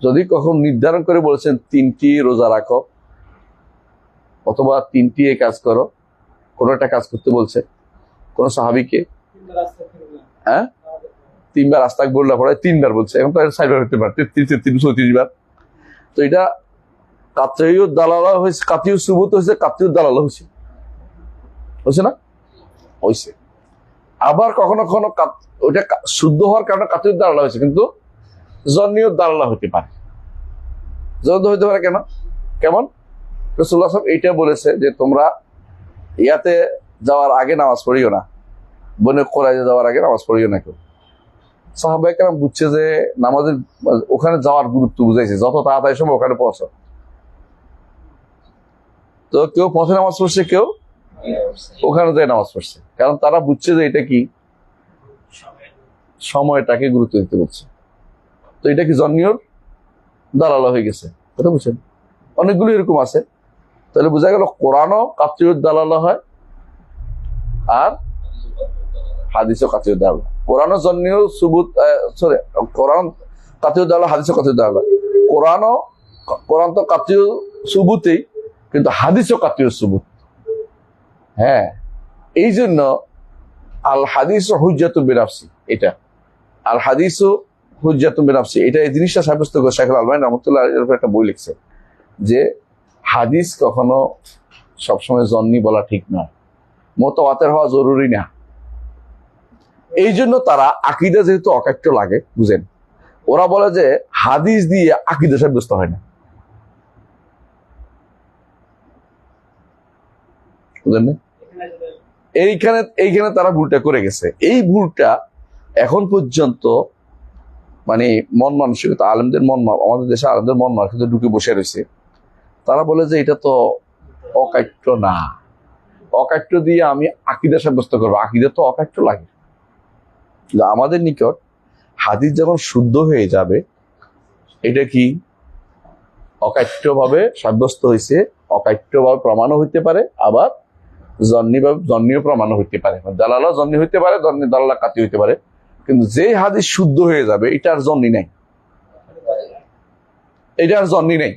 [SPEAKER 1] যদি কখন নির্ধারণ করে বলেছেন 3টি রোজা রাখো অথবা 3টি এই কাজ করো, কোন একটা কাজ করতে বলছে কোন সাহাবীকে, 3বার আস্তাগফিরুল্লাহ পড়ে 3বার বলছে, এখন তো 4বার হতে পারে, 33 বার। তো এটা কাতইউ দালালা হয়েছে, কাতইউ সুবুত হয়েছে, কাতইউ দালালা হয়েছে না? হয়েছে। আবার কখনো কখনো ওইটা শুদ্ধ হওয়ার কারণে কাতইউ দালালা হয়েছে, কিন্তু জন্নীয় দালালা হতে পারে। জন্দ হইতে পারে কেন? কেমন? রাসূলুল্লাহ সাল্লাল্লাহু আলাইহি ওয়াসাল্লাম এইটা বলেছে যে তোমরা ইয়াতে যাওয়ার আগে নামাজ পড়িও না, বনে কোরাইজে যাওয়ার আগে নামাজ পড়িও না কেউ। সাহাবায়ে কেরাম বুঝছে যে নামাজের ওখানে যাওয়ার গুরুত্ব বুঝাইছে, যত তাড়াতাড়ি সম্ভব ওখানে পৌঁছো। তো কেউ পথে নামাজ পড়ছে, কেউ ওখানে যায় নামাজ পড়ছে, কারণ তারা বুঝছে যে এটা কি সময়টাকে গুরুত্ব দিতে বলছে। তো এটা কি জন্নিয়র দালালা হয়ে গেছে, কথা বুঝছেন? অনেকগুলো এরকম আছে। তাহলে বোঝা গেল কোরআনও কাতরিয়ত দালালা হয় আর হাদিসও কাতরিয়ত দালালা। কোরআনও জন্নিয় সুবুত, সরি, কোরআন কাতরিয়ত দালালা, হাদিসও কাতরিয়ত দালালা। কোরআন তো কাতরিয় সুবুতেই, কিন্তু হাদিসও কাতরিয় সুবুত। হ্যাঁ, এই জন্য আল হাদিস হুজ্জাতুন বিনাফসি, এটা আল হাদিস হুজ্জাতুন বিনাফসি, এটা এই জিনিসটা সাব্যস্ত করে শেখ আলবানী রহমতুল্লাহ এর উপর একটা বই লিখছে যে হাদিস কখনো সবসময় জন্নি বলা ঠিক নয়, মুতাওয়াতির হওয়া জরুরি না। এই জন্য তারা আকীদা যেহেতু অকাট্য লাগে, বুঝেন, ওরা বলে যে হাদিস দিয়ে আকীদা সাব্যস্ত হয় না, বুঝলেন না? এইখানে তারা ভুলটা করে গেছে। এই ভুলটা এখন পর্যন্ত মানে মন মানসিকতা আলেমদের আমাদের দেশে আলেমদের মন মানসিকতা ঢুকে বসে রয়েছে। তারা বলে যে এটা তো অকাট্য না, অকাট্য দিয়ে আমি আকীদা সাব্যস্ত করবো, আকীদা তো অকাট্য লাগে। আমাদের নিকট হাদিস যখন শুদ্ধ হয়ে যাবে, এটা কি অকাট্য ভাবে সাব্যস্ত হয়েছে, অকাট্য ভাবে প্রমাণও হইতে পারে, আবার জন্নীয় প্রমাণও হইতে পারে, দালালা জন্নি হইতে পারে, দালালা কাতি হইতে পারে। কিন্তু যে হাদিস শুদ্ধ হয়ে যাবে এটা আর জন্নি নাই, এটা আর জন্নি নেই।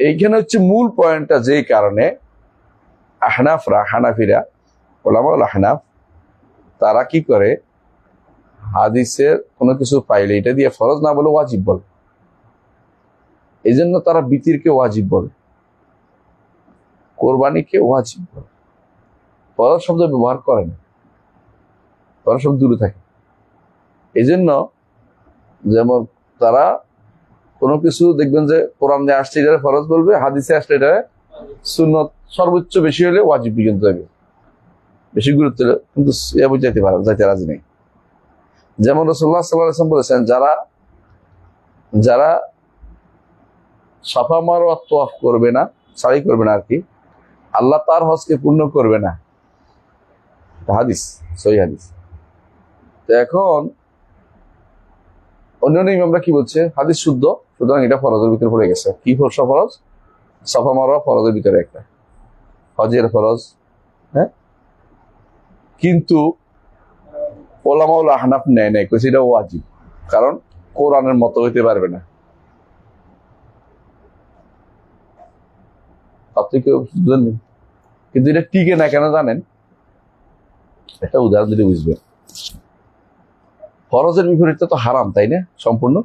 [SPEAKER 1] এইখানে হচ্ছে মূল পয়েন্টটা, যেই কারণে হানাফিরা ওলামাউল আহনাফ তারা কি করে, হাদিসের কোনো কিছু পাইলে এটা দিয়ে ফরজ না বলে ওয়াজিব বলে। এই জন্য তারা বিতিরকে ওয়াজিব বলে, কোরবানিকে ওয়াজিব বলে, ফরজ শব্দ ব্যবহার করে না, ফরজ শব্দ দূরে থাকে। এই জন্য যেমন তারা কোনো কিছু দেখবেন যে কোরআন দিয়ে আসছে এটা ফরজ বলবে, হাদিসে আসলে এটা সুন্নত, সর্বোচ্চ বেশি হলে ওয়াজিব পর্যন্ত যাবে, বেশি গুরুত্ব কিন্তু যাইতে রাজি নেই। যেমন রাসূলুল্লাহ সাল্লাল্লাহু আলাইহি ওয়াসাল্লাম বলেছেন, যারা সাফা মারওয়া তাওয়াফ করবে না, সাই করবে না আর কি, আল্লাহ তার হজকে পূর্ণ করবে না। হাদিস, সহিহ হাদিস। তো এখন অন্যান্য ইমামরা কি বলছে, হাদিস শুদ্ধ, সুতরাং এটা ফরজের ভিতরে পড়ে গেছে। কি ফরজ? সাফা মারওয়া ফরজের ভিতরে একটা, হজের ফরজ। হ্যাঁ, কিন্তু ওলামাউল আহনাফ নেয় কইছে এটা ওয়াজিব, কারণ কোরআনের মতো হইতে পারবে না। আপনি কেউ বুঝলেন, কিন্তু এটা টিকে না কেন জানেন? একটা উদাহরণ দিলে বুঝবেন। ফরজের বিপরীতে তো হারাম, তাই না? সম্পূর্ণ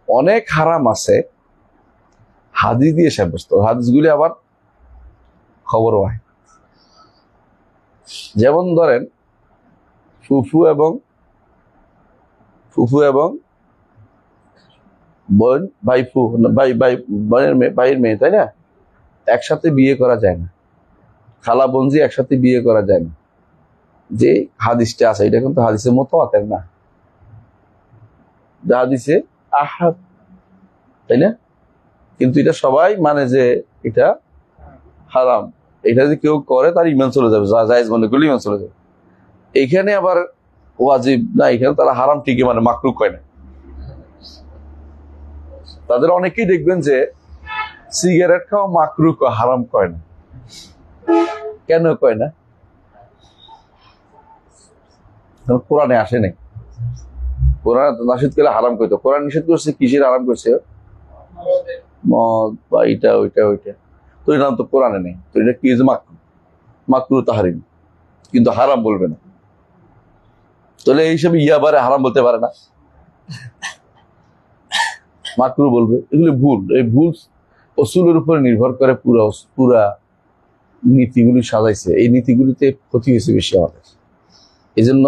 [SPEAKER 1] অনেক হারাম আছে হাদিস দিয়ে সাব্যস্ত, হাদিসগুলি আবার খবর হয়। যেমন ধরেন ফুফু এবং বোন, ভাইয়ের মেয়ে, তাই না? একসাথে বিয়ে করা যায় না, খালা বোনজি একসাথে বিয়ে করা যায় না। যে হাদিসটা আছে এটা কিন্তু হাদিসের মুতাওয়াতির না, হাদিসে আহাদ, তাই না? কিন্তু এটা সবাই মানে যে এটা হারাম, এটা যদি কেউ করে তার ঈমান চলে যাবে, জায়েজ মনে করলে ঈমান চলে যাবে। এখানে আবার ওয়াজিব না, এখানে তারা হারাম ঠিকই মানে, মাকরুহ কয় না। তাদের অনেকেই দেখবেন যে সিগারেট খাওয়া মাকরুহ কয়, হারাম কয় না। কেন কয় না? কোরআনে আসে নাই। কোরআন নিষেধ করলে হারাম করতো, কোরআন নিষেধ করছে কিসের হারাম করছে? মদ বা এটা ওইটা, তো এটা তো কোরআনে নেই, তো এটা কি মাকরুহ তাহরিম, কিন্তু হারাম বলবে না। তাহলে এই হিসাবে ইয়াবারে হারাম বলতে পারে না, মাকরুহ বলবে। এগুলি ভুল। এই ভুল উসুলের উপরে নির্ভর করে পুরা নীতিগুলি সাজাইছে, এই নীতিগুলিতে ক্ষতি হয়েছে বেশি আমাদের। এই জন্য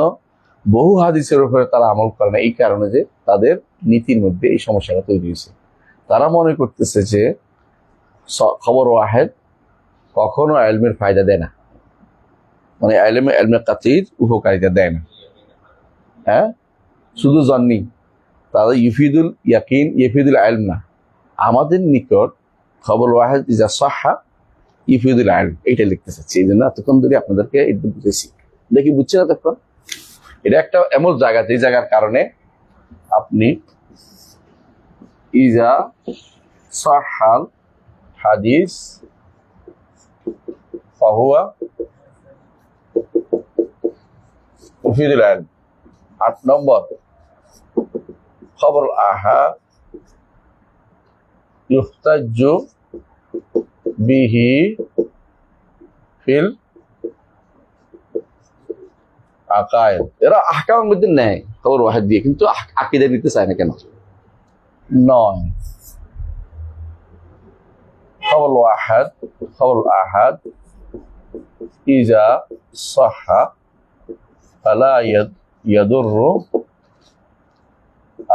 [SPEAKER 1] বহু হাদিসের উপরে তারা আমল করে না, এই কারণে যে তাদের নীতির মধ্যে এই সমস্যাটা তৈরি হয়েছে। তারা মনে করতেছে যে খবর ওয়াহেদ কখনো ইলমের ফায়দা দেয় না, মানে ইলমে কাতির উপকারিতা দেয় না। হ্যাঁ, শুধু জন্নি, তাদের ইউফিদুল ইয়াকিন, ইউফিদুল ইলম না। আমাদের নিকট খবর ওয়াহেদ ইজা সাহহা ইফিউদুল আইন এইটা লিখতে চাচ্ছি, এই জন্য এতক্ষণ ধরে আপনাদেরকে এটা বুঝেছি। দেখি বুঝছেন এতক্ষণ? এটা একটা এমন জায়গা, যে জায়গার কারণে আপনি ইজা সাহাল হাদিস ফাহুয়া মুফিদুল আইন। 8 নম্বর, খবর আহাদ ইহতাজ্জু বিহি ফিল আকায়েদ। এরা আহকামের মধ্যে নেয় খবর ওয়াহিদ দিয়ে, কিন্তু আকীদা নিতে চায় না কেন? 9, খবর ওয়াহিদ খবর আহাদ ইজা সাহহা ফালা ইয়াদুররু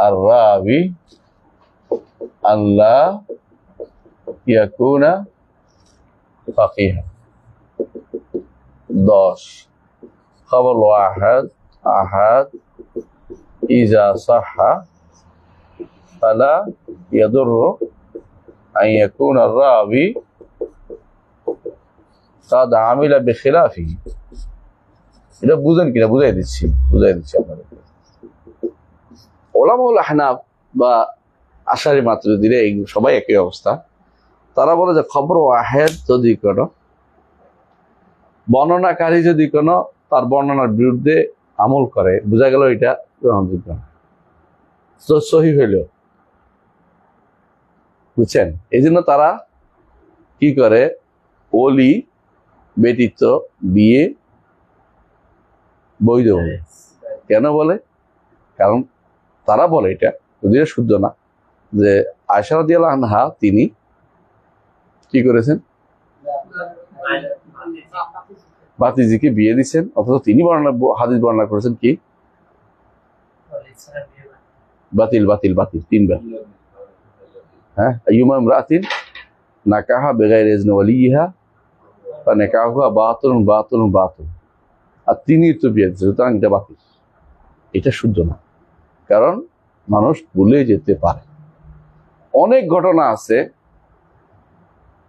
[SPEAKER 1] আর-রাবি আল্লাহ ইয়াকুনা ফাকিহা। 10, খবর ওয়াহিদ আহাদ ইজা সাহহা ফালা ইয়াদুররু আন ইয়াকুনা আর-রাবি কাদ আমিলা বিখিলাফিহি। এটা বুঝেন কিনা? বুঝাই দিচ্ছি আপনাদেরকে। ওলামাউল আহনাফ বা আশারি মাতুরিদিরা এই সবাই একই অবস্থা। তারা বলে যে খবর ওয়াহিদ যদি কোনো বর্ণনাকারী যদি কোনো তার বর্ণনার বিরুদ্ধে আমল করে, বোঝা গেল এটা গ্রহণযোগ্য না, সহিহ হইল। বুঝছেন? এই জন্য তারা কি করে, ওলি ব্যতীত বিয়ে বৈধ বলে। কেন বলে? কারণ তারা বলে, এটা যদিও শুদ্ধ না, যে আয়েশা রাদিয়াল্লাহু আনহা তিনি কি করেছেন, বাতিজিকে বিয়ে দিচ্ছেন, অথচ তিনি হাদিস বর্ণনা করেছেন কি বাতিল বাতিল বাতিল 3 বার। হ্যাঁ, আইয়ুমা ইমরাতিন নাকাহা বিগাইরি ইজনি ওয়ালিহা ফানাকাহুহা বাতিলুন বাতিলুন বাতিল। আর তিনি তো বিয়ে দিচ্ছেন, সুতরাং এটা বাতিল। এটা শুদ্ধ না, কারণ মানুষ ভুলে যেতে পারে। অনেক ঘটনা আছে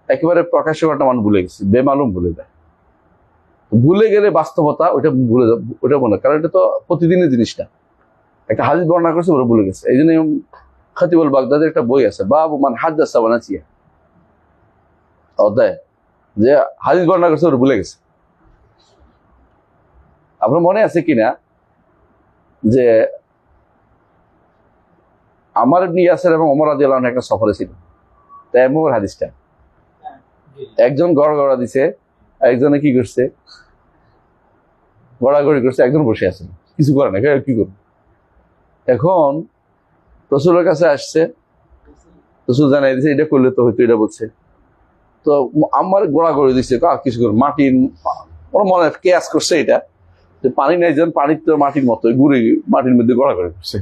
[SPEAKER 1] একেবারে প্রকাশ্য ঘটনা মানুষ ভুলে গেছে, বেমালুম ভুলে যায়। ভুলে গেলে বাস্তবতা ওটা মনে, কারণ এটা তো প্রতিদিনের জিনিসটা। একটা হাদিস বর্ণনা করছে, ওরা ভুলে গেছে। এই জন্য খতিবুল বাগদাদের একটা বই আছে, বাবু মান হাদাসা ওয়া নাসিয়া, অধ্যায়, যে হাদিস বর্ণনা করছে ওরা ভুলে গেছে। আপনার মনে আছে কিনা যে আমার ইবনে ইয়াসির এবং ওমর রাদিয়াল্লাহু আনহু একটা সফরে ছিল, তাইমুমের হাদিসটা। একজন গড়গড়া দিছে, একজনে কি করছে, গড়াগড়ি করছে, একজন বসে আছে, কিছু করে না, কি করবে। এখন রসুলের কাছে আসছে, রসুল জানাই দিছে এটা করলে তো হয়তো, এটা বলছে তো আমার গোড়াগড়ি দিচ্ছে, কিছু করে মাটির, ওর মনে হয় কেয়াস করছে এটা, যে পানি নেই, যেন পানির তো মাটির মতো গুড়ি মাটির মধ্যে গড়াগড়ি করছে।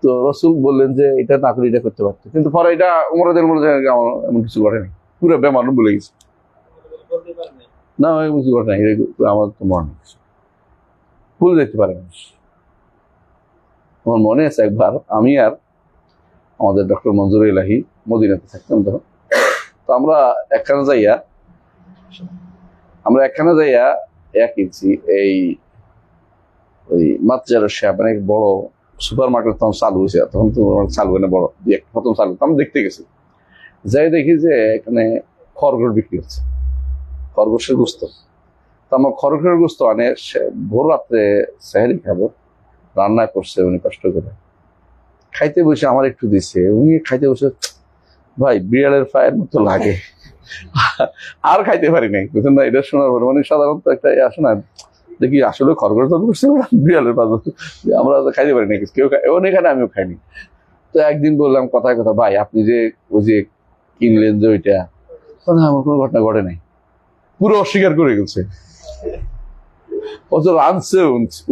[SPEAKER 1] তো রসুল বললেন যে এটা না করে এটা করতে পারতো, কিন্তু পরে এটা ওমরাদের মনে হয় এমন কিছু ঘটেনি, পুরো বেমানুম বলে গেছে, না কিছু ঘটে নাই, আমার তো মনে নেই, ভুলে যেতে পারে মানুষ। আমার মনে আছে একবার আমি আর আমাদের ডক্টর মঞ্জুর ইলাহি মদিনাতে থাকতাম তখন, তো আমরা একখানে যাইয়া কিনছি, এই ওই মাতজারের শেপ, মানে বড় সুপার মার্কেট তখন চালু হয়েছে, তখন তো চালু হয় না, বড় প্রথম চালু, আমি দেখতে গেছি, যাই দেখি যে এখানে খরগোশ বিক্রি হচ্ছে, খরগোশের গোস্ত। তো আমার খরগোশের গোস্ত মানে ভোর রাত্রে সেহরি খাবো, রান্না করছে উনি কষ্ট করে, খাইতে বসে আমার একটু দিছে, উনি খাইতে বসে, ভাই বিড়ালের পায়ের মতো লাগে, আর খাইতে পারি নাই। বুঝলেন না? এটা শোনার পরে মানে সাধারণত একটা আসে না, দেখি আসলে খরগোশ তো করছে বিড়ালের পাশে, আমরা খাইতে পারি না, কেউ এখানে আমিও খাইনি। তো একদিন বললাম কথায় কথা, ভাই আপনি যে ওই যে কিনলেন যে ওইটা, আমার কোনো ঘটনা ঘটে নাই, পুরো অস্বীকার করে গেছে। অত রাঁধছে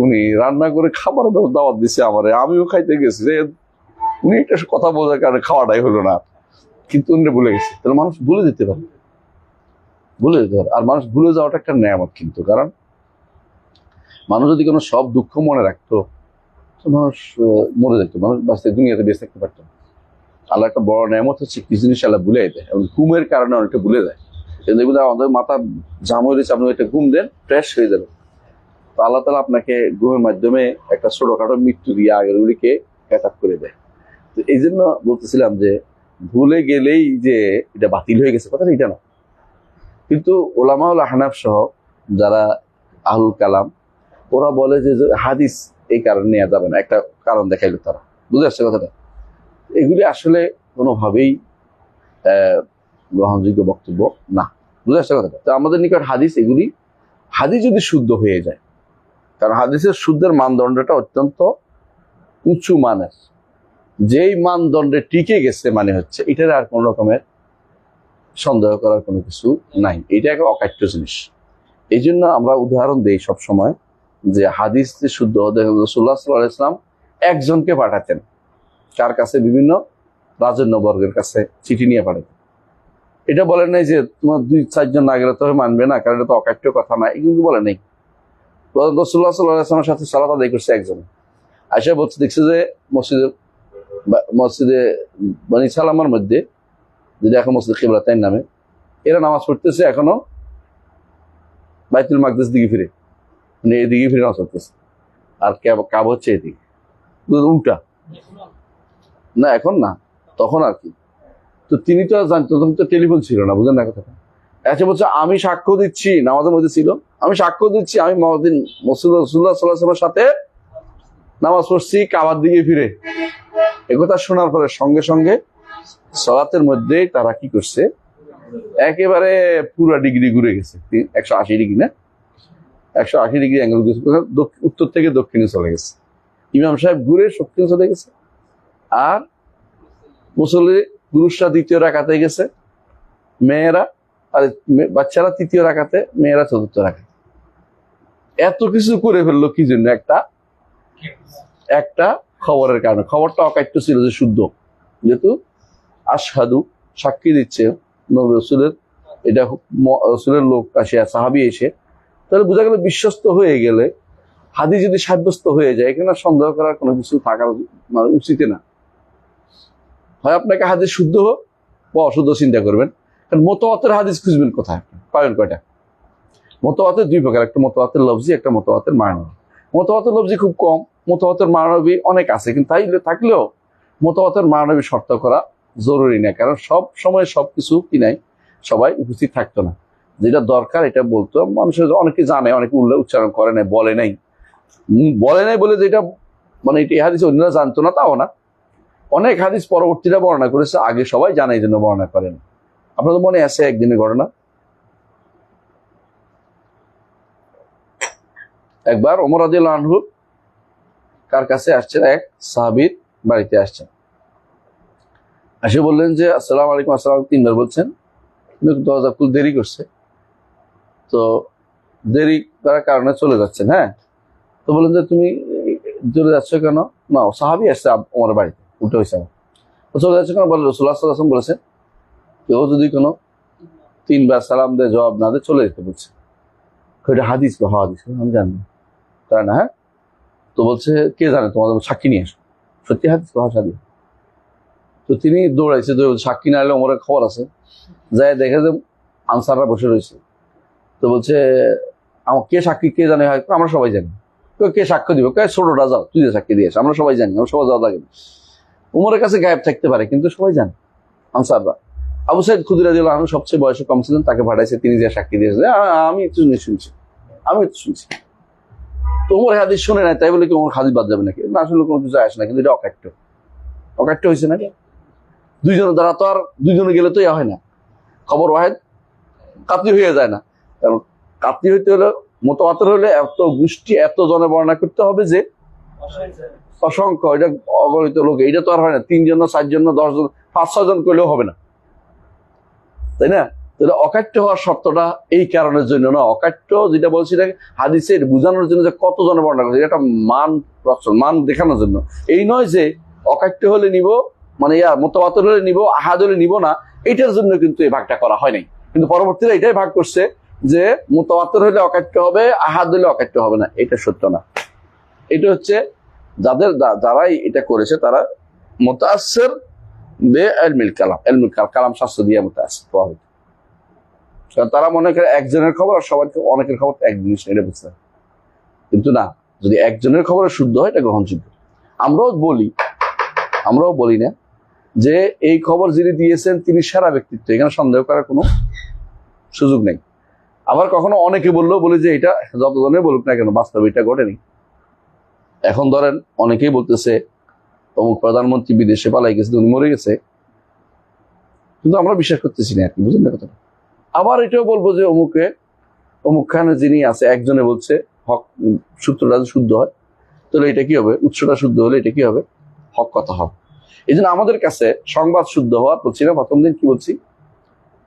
[SPEAKER 1] উনি, রান্না করে খাবার দাওয়াত দিছে আমারে, আমিও খাইতে গেছি, যে উনি একটা কথা বোঝার কারণে খাওয়াটাই হলো না, কিন্তু উনি ভুলে গেছে। তাহলে মানুষ ভুলে যেতে পারে, আর মানুষ ভুলে যাওয়াটা একটা নেয়ামত কিন্তু, কারণ মানুষ যদি কোনো সব দুঃখ মনে রাখতো তো মানুষ মরে যেত, মানুষ বাঁচতে দুনিয়াতে বেঁচে থাকতে পারতো। আল্লাহ একটা বড় নেয়ামত হচ্ছে কিছু জিনিস আল্লাহ ভুলে দেয়, এবং ঘুমের কারণে অনেকটা ভুলে যায়। কিন্তু এগুলো আমাদের মাথা জাম হয়ে গেছে, আপনি একটা ঘুম দেন, ফ্রেশ হয়ে যাবে। তো আল্লাহ তাআলা আপনাকে ঘুমের মাধ্যমে একটা ছোটখাটো মৃত্যু দিয়ে আগেরগুলিকে ক্যাচ আপ করে দেয়। তো এই জন্য বলতেছিলাম যে ভুলে গেলেই যে এটা বাতিল হয়ে গেছে, কথাটা এটা না। কিন্তু ওলামাউল আহনাফ সহ যারা আহলুল কালাম, ওরা বলে যে হাদিস এই কারণে নেওয়া যাবে না, একটা কারণ দেখাইলো তারা। বুঝে আসছে কথাটা? এগুলি আসলে কোনোভাবেই গ্রহণযোগ্য বক্তব্য না। বুঝে আসছে কথাটা? তো আমাদের নিকট হাদিস, এগুলি হাদিস যদি শুদ্ধ হয়ে যায়, কারণ হাদিসের শুদ্ধের মানদণ্ডটা অত্যন্ত উঁচু মানের, যেই মানদণ্ডে টিকে গেছে মানে হচ্ছে এটার আর কোন রকমের সন্দেহ করার কোনো কিছু নাই, এটা একটা অকাট্য জিনিস। এই জন্য আমরা উদাহরণ দেই সব সময় যে হাদিস যে শুদ্ধ, রাসূলুল্লাহ সাল্লাল্লাহু আলাইহি ওয়াসাল্লাম একজনকে পাঠাতেন, কার কাছে? বিভিন্ন রাজন্যবর্গের কাছে চিঠি নিয়ে পাঠাতেন। এটা বলেন নাই যে তোমার 2-4 জন না গেলে তবে মানবে না, কারণ এটা তো অকাট্য কথা না, এগুলো বলে নাই। রাসূলুল্লাহ সাল্লাল্লাহু আলাইহি ওয়াসাল্লামের সাথে সালাত আদায় করছে একজন, আয়েশা বলছে দেখছে যে মসজিদে বনি সালামার মধ্যে, যেটা এখন মসজিদ কিবলাতাইন নামে, এরা নামাজ পড়তেছে এখনো বাইতুল মাকদিস দিকে ফিরে, মানে এদিকে ফিরে নামাজ পড়তেছে, আর কাবা হচ্ছে এদিকে, উল্টা না, এখন না, তখন আর কি। তো তিনি তো জানতো, তখন তো টেলিফোন ছিল না, বুঝেন না কথাটা। আচ্ছা বলছে আমি সাক্ষ্য দিচ্ছি, নামাজের মধ্যে ছিল, আমি সাক্ষ্য দিচ্ছি আমি মসজিদ রাসূলুল্লাহ সাল্লাল্লাহু আলাইহি ওয়াসাল্লামের সাথে নামাজ পড়ছি কাবার দিকে ফিরে। একথা শোনার পরে সঙ্গে সঙ্গে সালাতের মধ্যেই তারা কি করছে, একেবারে পুরো ডিগ্রি ঘুরে গেছে, 180 ডিগ্রি না, 180 ডিগ্রি অ্যাঙ্গেল ঘুরে, উত্তর থেকে দক্ষিণে চলে গেছে। ইমাম সাহেব ঘুরে দক্ষিণে চলে গেছে, আর মুসল্লি পুরুষরা দ্বিতীয় রাকাতে গেছে, মেয়েরা আর বাচ্চারা তৃতীয় রাকাতে, মেয়েরা চতুর্থ রাকাতে। এত কিছু করে ফেললো কি জন্য? একটা খবরের কারণে। খবরটা অকাট্য ছিল যে শুদ্ধ, যেহেতু আশহাদু সাক্ষী দিচ্ছে নবী রাসূলের, এটা রাসূলের লোক আসে, সাহাবী এসে, তাহলে বোঝা গেল বিশ্বস্ত হয়ে গেলে হাদিস যদি সাব্যস্ত হয়ে যায়, এখানে সন্দেহ করার কোনো কিছু থাকার মানে উচিত না। হয় আপনাকে হাদিস শুদ্ধ হোক বা অশুদ্ধ চিন্তা করবেন, কারণ মোতাওয়াতের হাদিস খুঁজবেন কোথায়? পাবেন কয়টা? মোতাওয়াতের 2 প্রকার, একটা মোতাওয়াতের লফজি, একটা মোতাওয়াতের মানবী। মোতাওয়াতের লফজি খুব কম, মোতাওয়াতের মানবী অনেক আছে, কিন্তু তাই থাকলেও মোতাওয়াতের মানবী শর্ত করা জরুরি না, কারণ সব সময় সবকিছু কি নাই, সবাই উপস্থিত থাকতো না। যেটা দরকার এটা বলতো মানুষের, অনেকে জানে, অনেকে উচ্চারণ করে নাই, বলে নাই বলে যেটা মানে এটা হাদিস অন্যরা জানতো না তাও না, অনেক হাদিস পরবর্তীরা বর্ণনা করেছে, আগে সবাই জানে এই জন্য বর্ণনা করেন। আপনাদের মনে আছে একদিনের ঘটনা, একবার ওমর রাদিয়াল্লাহু আনহু কার কাছে আসছেন? এক সাহাবীর বাড়িতে আসছেন, এসে বললেন যে আসসালামু আলাইকুম, আসসালাম 3 বার বলছেন, কিন্তু দরজা খুলতে দেরি করছে, তো দেরি করার কারণে চলে যাচ্ছেন। হ্যাঁ, তো বললেন যে তুমি চলে যাচ্ছ কেন? না, সাহাবী আসছে আমার বাড়িতে, উঠে হয়েছে আমার, তো চলে যাচ্ছ কেন? বলে রাসূলুল্লাহ সাল্লাল্লাহু আলাইহি ওয়াসাল্লাম বলেছেন কেউ যদি কোনো 3 বার সালাম দেয়, জবাব না দেয়, চলে যেতে বলছে। এটা হাদিস বা হাদিস আমি জানি না, তাই না? হ্যাঁ, তো বলছে কে জানে, তোমাদের সাক্ষী নিয়ে আসো, সত্যি হাদিস বা হাদিস। তো তিনি দৌড়াইছে, সাক্ষী না এলে ওমরের খবর আছে, যাই দেখে যে আনসাররা বসে রয়েছে। তো বলছে আমার কে সাক্ষী, কে জানে? হয় আমরা সবাই জানি। কে সাক্ষ্য দিব? কে ছোটটা যাও, তুই যে সাক্ষী দিয়ে, আমরা সবাই জানি, আমরা সবাই যাওয়া লাগে। উমরের কাছে গায়েব থাকতে পারে, কিন্তু সবাই জানে আনসাররা। আবু সাইদ খুদরি রাদিয়াল্লাহু আনহু সবচেয়ে বয়সে কম ছিলেন, তাকে পাঠাইছে, তিনি যে সাক্ষী দিয়েছে, আমি একটু শুনছি, আমি একটু শুনছি। তো উমর হাদিস শুনে নাই, তাই বলে কি উমর হাদিস বাদ যাবে নাকি? না, আসলে কোনো কিছু আসে না, কিন্তু এটা অকাট্য হয়েছে নাকি? 2 জনের দ্বারা তো আর 2 জনে গেলে তো হয় না, খবর ওয়াহেদ কাতলি হয়ে যায় না। কারণ কাতলি হইতে হলে, মোতাওয়াতির হলে এত গোষ্ঠী, এত জনে বর্ণনা করতে হবে যে অসংখ্য, এটা অগণিত লোক, এটা তো আর হয় না। 3 জন, 4 জন, 10 জন, 5-6 জন করলেও হবে না, তাই না? তাহলে অকাট্য হওয়ার শর্তটা এই কারণের জন্য না। অকাট্য যেটা বলছি, এটা হাদিসের বোঝানোর জন্য যে কত জনে বর্ণনা করছে, এটা মান দেখানোর জন্য। এই নয় যে অকাট্য হলে নিব, মানে মোতাওয়াতির হলে নিব, আহাদ হলে নিব না, এটার জন্য কিন্তু এই ভাগটা করা হয় নাই। কিন্তু পরবর্তীতে এটাই ভাগ করছে যে মুতাওয়াতির হলে অকাট্য হবে, আহাদ হলে অকাট্য হবে না। এটা সত্য না। এটা হচ্ছে যারাই এটা করেছে তারা মুতাআসসির বে ইলমিল কালাম, কালাম শাস্ত্র দিয়ে মুতাআসসির প্রভাবিত। কারণ তারা মনে করে একজনের খবর আর সবার অনেকের খবর এক জিনিস এটা বুঝতে, কিন্তু না, যদি একজনের খবর শুদ্ধ হয় এটা গ্রহণযোগ্য। আমরাও বলি না যে এই খবর যিনি দিয়েছেন তিনি সেরা ব্যক্তিত্ব, এখানে সন্দেহ করার কোনো সুযোগ নেই। আবার কখনো অনেকে বললেও বলি যে এটা যতজনে বলুক না কেন বাস্তবে এটা ঘটেনি। এখন ধরেন অনেকেই বলতেছে অমুক প্রধানমন্ত্রী বিদেশে পালাই গেছে, উনি মরে গেছে, কিন্তু আমরা বিশ্বাস করতেছি না আর কি, বুঝলেন না কথাটা। আবার এটাও বলবো যে অমুক খানে যিনি আছে একজনে বলছে হক সূত্রটা শুদ্ধ হয়, তাহলে এটা কি হবে, উৎসটা শুদ্ধ হলে এটা কি হবে, হক কথা হবে। এই জন্য আমাদের কাছে সংবাদ শুদ্ধ হওয়ার বলছি না, প্রথম দিন কি বলছি,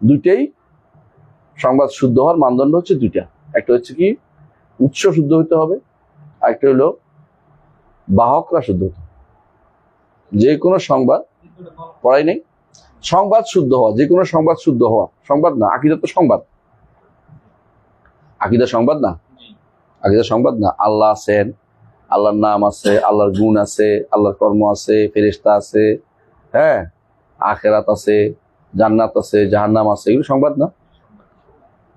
[SPEAKER 1] দুইটাই সংবাদ শুদ্ধ হওয়ার মানদণ্ড হচ্ছে দুইটা। একটা হচ্ছে কি উৎস শুদ্ধ হতে হবে, আর একটা হলো বাহকরা শুদ্ধ হতে হবে। যে কোনো সংবাদ পড়াই নেই, সংবাদ শুদ্ধ হওয়া, যে কোনো সংবাদ শুদ্ধ হওয়া, সংবাদ না, আকীদা তো সংবাদ, আকীদা সংবাদ না, আকীদা সংবাদ না। আল্লাহ আছেন, আল্লাহর নাম আছে, আল্লাহর গুণ আছে, আল্লাহর কর্ম আছে, ফেরেশতা আছে, হ্যাঁ, আখিরাত আছে, জান্নাত আছে, জাহান্নাম আছে, এগুলো সংবাদ না,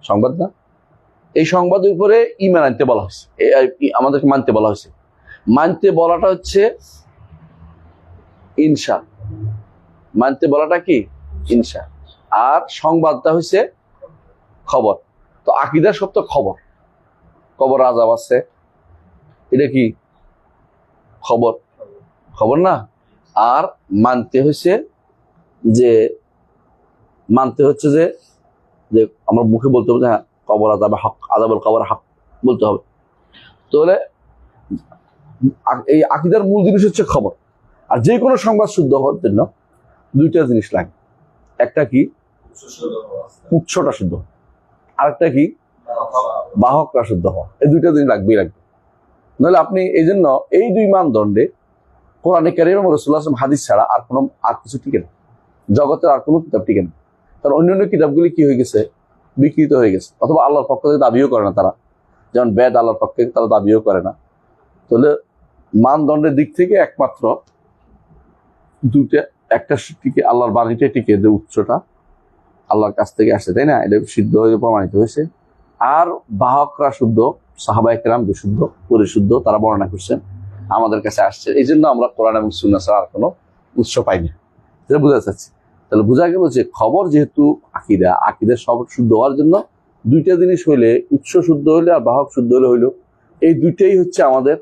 [SPEAKER 1] সংবাদ না। এই সংবাদের উপরে ঈমান আনতে বলা হয়েছে, আমাদেরকে মানতে বলা হয়েছে। মানতে বলাটা হচ্ছে ইনসা, মানতে বলাটা কি ইনসা, আর সংবাদটা হচ্ছে খবর। তো আকীদার সব তো খবর, কবর আযাব আছে, এটা কি খবর, খবর না। আর মানতে হচ্ছে যে যে আমরা মুখে বলতে হবে হ্যাঁ কবর আযাব হক, আযাবুল কবর হক বলতে হবে। তাহলে এই আকীদার মূল জিনিস হচ্ছে খবর। আর যে কোনো সংবাদ শুদ্ধ হওয়ার জন্য দুইটা জিনিস লাগে, একটা কি উৎসটা শুদ্ধ, আরেকটা কি বাহকরা শুদ্ধ হওয়া। এই দুইটা জিনিস লাগবেই লাগবে, নাহলে আপনি এই জন্য এই দুই মানদণ্ডে কোরআনে কারীম এবং রাসূলুল্লাহ সাল্লাল্লাহু আলাইহি ওয়াসাল্লাম হাদিস ছাড়া আর কিছু টিকে না, জগতের আর কোনো কিতাব টিকে না। কারণ অন্যান্য কিতাবগুলি কি হয়ে গেছে, বিকৃত হয়ে গেছে, অথবা আল্লাহর পক্ষ থেকে দাবিও করে না তারা, যেমন বেদ আল্লাহর পক্ষে তারা দাবিও করে না। তাহলে মানদণ্ডের দিক থেকে একমাত্র দুইটা, একটা টিকে আল্লাহর বাণীটা টিকে, যে উৎসটা আল্লাহর কাছ থেকে আসে, তাই না, এটা সিদ্ধ হয়ে প্রমাণিত হয়েছে। আর বাহকরা শুদ্ধ, সাহাবায়ে কেরাম বিশুদ্ধ পরিশুদ্ধ, তারা বর্ণনা করছেন, আমাদের কাছে আসছে। এই জন্য আমরা কোরআন এবং সুন্নাহ ছাড়া আর কোনো উৎস পাই না, এটা বোঝা যাচ্ছে। তাহলে বোঝা গেল যে খবর যেহেতু আকীদা সব শুদ্ধ হওয়ার জন্য দুইটা জিনিস হইলে, উৎস শুদ্ধ হইলে আর বাহক শুদ্ধ হলে হইলো, এই দুইটাই হচ্ছে আমাদের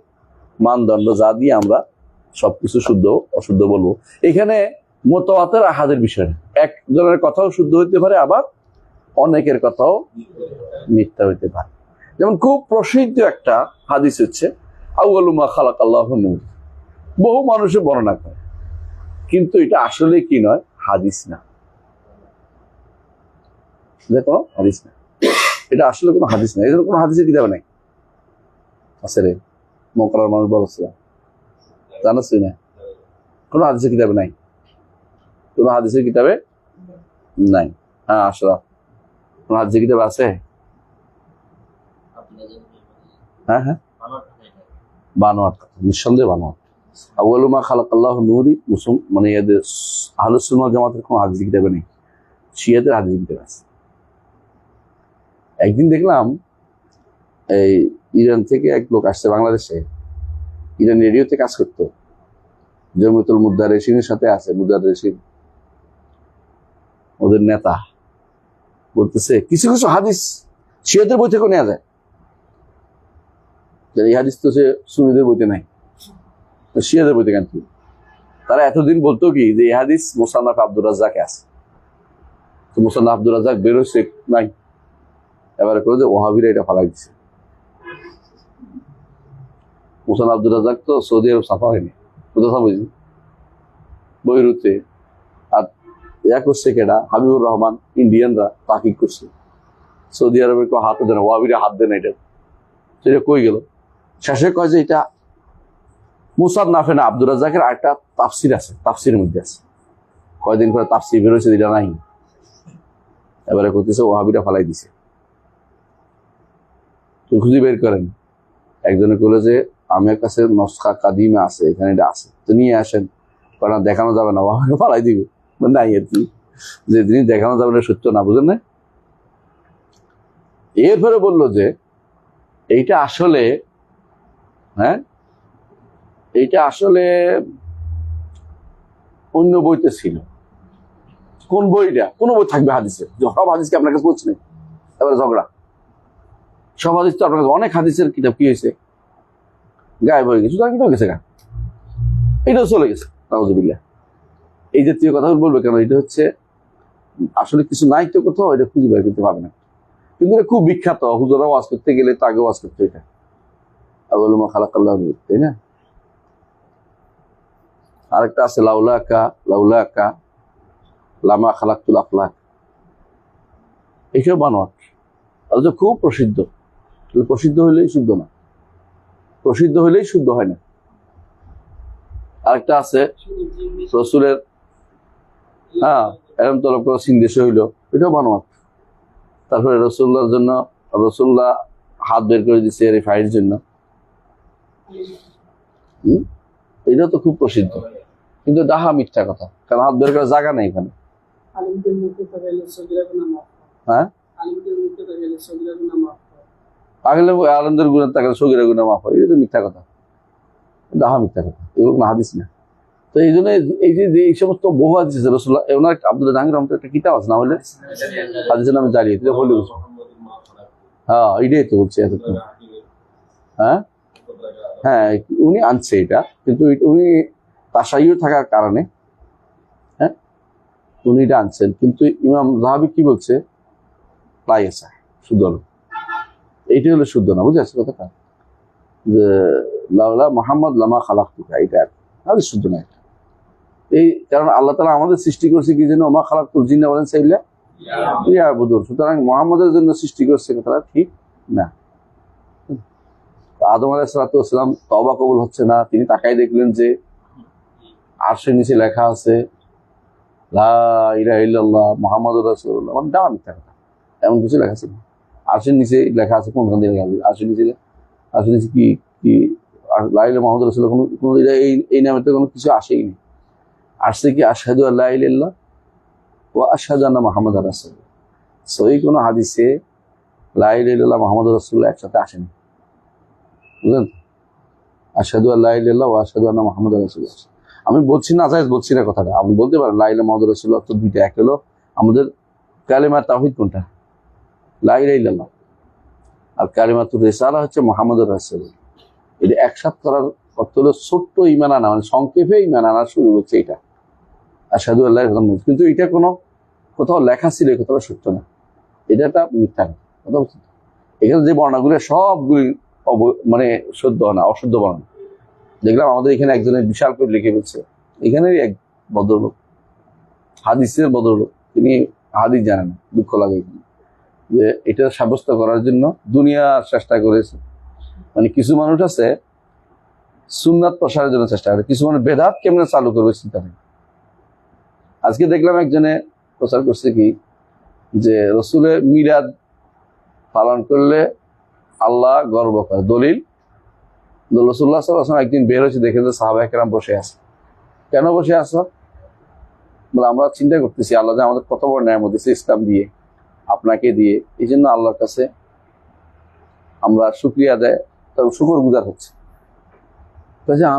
[SPEAKER 1] মানদণ্ড, যা দিয়ে আমরা সবকিছু শুদ্ধ অশুদ্ধ বলবো। এখানে মুতাওয়াতির আহাদের বিষয়, একজনের কথাও শুদ্ধ হইতে পারে, আবার অনেকের কথাও মিথ্যা হইতে পারে। যেমন খুব প্রসিদ্ধ একটা হাদিস হচ্ছে আউয়ালু মা খালাকাল্লাহু নূর, বহু মানুষে বর্ণনা করে, কিন্তু এটা আসলে কি নয়, হাদিস না, কোনো হাদিস না, এটা আসলে কোনো হাদিস না। এদের কোনো হাদিসের কিতাবে নাই, আছে রে মোকাররর মানুষ বলছে, জানাস না, কোনো হাদিসের কিতাবে নাই, কোনো হাদিসের কিতাবে নাই। হ্যাঁ আশরাফ, কোনো হাদিসের কিতাবে আছে? হ্যাঁ হ্যাঁ, বানোয়াট, নিঃসন্দেহে বানোয়াট। আউয়ালু মা খালাকাল্লাহু নূরি মুসলিম, মানে এদের আহলুস সুন্নাহ ওয়াল জামাতের কোনো হাদিস কিতাবে নেই, শিয়াদের হাদিস কিতাবে আছে। একদিন দেখলাম এই ইরান থেকে এক লোক আসছে বাংলাদেশে, ইরান রেডিওতে কাজ করতো, জমিয়তুল মুদাররিসিনের সাথে আছে, মুদাররিসিন ওদের নেতা, বলতেছে কিছু কিছু হাদিস শিয়াদের বই থেকে নেওয়া যায়, এই হাদিস তো সে সুন্নিদের বইতে নাই, শিয়াদের বইতে কেন? তারা এতদিন বলতো কি যে এই হাদিস মুসান্নাফ আব্দুর রাজ্জাকে আছে, তো মুসান্নাফ আব্দুর রাজ্জাক বেরোচ্ছে নাই, এবারে করে যে ওয়াহাবিরা এটা ফালাই দিচ্ছে। মুসান্নাফ আব্দুর রাজ্জাক তো সৌদি আরব ছাপা হয়নি, কোথা বুঝি বৈরুতে, আর করছে কেডা, হাবিবুর রহমান, ইন্ডিয়ানরা তাকিক করছে, সৌদি আরবের কেউ হাত দেয় না, ওয়াহাবিরা হাত দেয় না, এটা সেটা কই গেল। শেষে কয় যে এটা মুসান্নাফে না, আব্দুর রাজ্জাকের আরেকটা তাফসির আছে, তাফসিরের মধ্যে আছে, কয়দিন পরে তাফসির বেরোচ্ছে, এটা নাই, এবারে করতেছে ওয়াহাবিরা ফালাই দিছে। তো খুঁজে বের করেন, একজনে বললো যে আমার কাছে নসখা কাদিমে আছে, এখানে এটা আছে, তো নিয়ে আসেন, কারণ দেখানো যাবে না, ওয়াহাবিরা ফালাই দিবে নাই আর কি, যে জিনিস দেখানো যাবে না সত্য না, বুঝেন না, এরপরে বলল যে এইটা আসলে, হ্যাঁ, এইটা আসলে অন্য বইতে ছিল। কোন বইটা? কোন বই থাকবে হাদিসে? সব হাদিসকে আপনার কাছে পৌঁছে নেই, এবারে ঝগড়া। সব হাদিস তো আপনার কাছে, অনেক হাদিসের কিতাব কি হয়েছে, গায়েব হয়ে গেছে, তার কিতাব গেছে গা, এটাও চলে গেছে নাউজুবিল্লাহ। এই জাতীয় কথা বলবে কেন? এটা হচ্ছে আসলে কিছু নাই তো কোথাও, এটা খুঁজে বের করতে পারবে না। কিন্তু এটা খুব বিখ্যাত, হুজুরা ওয়াজ করতে গেলে তো আগে ওয়াজ করতে, এটা আউয়ালু মা খালাকাল্লাহু, তাই না? আরেকটা আছে লাউলাকা লাউলাকা লামা খালাকতুল আফলাক, এইসব বানোয়াট। অথচ খুব প্রসিদ্ধ। প্রসিদ্ধ হইলেই শুদ্ধ না, প্রসিদ্ধ হইলেই শুদ্ধ হয় না। আরেকটা আছে রসুলের, হ্যাঁ, এরম তলব করে সিন্দেশে হইলো, এটাও বানোয়াট। তারপরে রসুল্লাহর জন্য, রসুল্লাহ হাত বের করে দিচ্ছে রেফাইয়ের জন্য, এটা তো খুব প্রসিদ্ধ, কিন্তু ডাহা মিথ্যা কথা, কারণ হাত বের করার জায়গা নেই এখানে। হ্যাঁ, আগলে আলমদের গুণের টাকা সগিরা গুণা মাফ হয়, এটা তো মিথ্যা কথা, ডাহা মিথ্যা কথা, এগুলো না হাদিস না। তো এই জন্য এই যে এই সমস্ত বহু হাদিস আছে, রসুল্লাহ ওনার আব্দুল জাহাঙ্গীর রহমতের একটা কিতাব আছে, না হলে হাদিসের নামে দাঁড়িয়ে বলে, হ্যাঁ এটাই তো বলছে এতক্ষণ। হ্যাঁ হ্যাঁ, উনি আনছে এটা, কিন্তু উনি তাসাইয়্যুর থাকার কারণে, হ্যাঁ, উনি এটা আনছেন। কিন্তু ইমাম যাহাবি কি বলছে, লাইসা শুদ্ধ হলো, এইটাই হলো শুদ্ধ না, বুঝে আসছে কথাটা, যে লাউলা মুহাম্মদ লামা খালাকতুকা, এটা আর শুদ্ধ না এটা। এই কারণ আল্লাহ তাআলা আমাদের সৃষ্টি করছে কি জন্য, মা খালাকতুল জিন্না ওয়াল ইনসা ইল্লা লিয়াবুদুন, সুতরাং মুহাম্মদের জন্য সৃষ্টি করছে, কথাটা ঠিক না। আদম আলাইহিস সালাতু ওয়াস সালাম তওবা কবুল হচ্ছে না, তিনি তাকাই দেখলেন যে আরশের নিচে লেখা আছে লা ইলাহা ইল্লাল্লাহ মুহাম্মাদুর রাসূলুল্লাহ, মানে দাওয়া মিথ্যা কথা, এমন কিছু লেখা আছে? আরশের নিচে লেখা আছে, কোনখান দিয়ে লেখা আছে? আরশের নিচে কি কি লা ইলাহা মুহাম্মাদুর রাসূলুল্লাহ, কোনো এই নামে তো কোনো কিছু আসেই নি। আসছে কি আশহাদু আল্লা ইলাহা ইল্লাল্লাহ ওয়া আশহাদু আন্না মুহাম্মাদার রাসূলুল্লাহ, সহি কোনো হাদিসে লা ইলাহা ইল্লাল্লাহ মুহাম্মাদুর রাসূলুল্লাহ একসাথে আসেনি, বুঝলেন? আশহাদু আল্লা ইলাহা ইল্লাল্লাহ ওয়া আশহাদু আন্না মুহাম্মাদার রাসূলুল্লাহ। আমি বলছি না জায়েজ বলছি না কথাটা, আপনি বলতে পারেন লা ইলাহা মুহাম্মাদুর রাসূলুল্লাহ তো দুইটা, এক হলো আমাদের কালিমা তাওহীদ, কোনটা লা ইলাহা ইল্লাল্লাহ, আর কালিমাতুর রিসালা হচ্ছে মুহাম্মাদুর রাসূলুল্লাহ। এটা একসাথে করার অর্থ হলো ছোট্ট ঈমান আনা, মানে সংক্ষেপে ঈমান আনা শুরু হচ্ছে এটা, আশহাদু আল্লাহ ইলাহা ইল্লাল্লাহ। কিন্তু এটা কোনো কোথাও লেখা ছিল, এই কথাটা সত্য না, এটা একটা মিথ্যা কথা বলছি। এখানে যে বর্ণাগুলো সবগুলি মানে শুদ্ধ না, অশুদ্ধ বর্ণনা। দেখলাম আমাদের এখানে একজনের বিশাল করে লিখে বলছে, এখানেরই এক ভদ্রলোক, হাদিসের ভদ্রলোক, তিনি হাদিস জানেন না, দুঃখ লাগে যে এটা সাব্যস্ত করার জন্য দুনিয়া চেষ্টা করেছে। মানে কিছু মানুষ আছে সুন্নাত প্রসারের জন্য চেষ্টা করে, কিছু মানুষ বেদাত কেমনে চালু করবে চিন্তা নেই। আজকে দেখলাম একজনে প্রচার করছে কি, যে রসুলের মিলাদ পালন করলে আল্লাহ গর্ব করে, দলিল রাসূলুল্লাহ সাল্লাল্লাহু আলাইহি ওয়াসাল্লাম একদিন বের হয়েছে, দেখে যে সাহাবায়ে কেরাম বসে আছে। কেন বসে আছো? বলে আমরা চিন্তা করতেছি আল্লাহ যে আমাদের কত বড় নেয়ামত দিয়েছে ইসলাম দিয়ে, আপনাকে দিয়ে, এই জন্য আল্লাহর কাছে আমরা শুকরিয়া দেয়, তার শুকর গুজার হচ্ছে।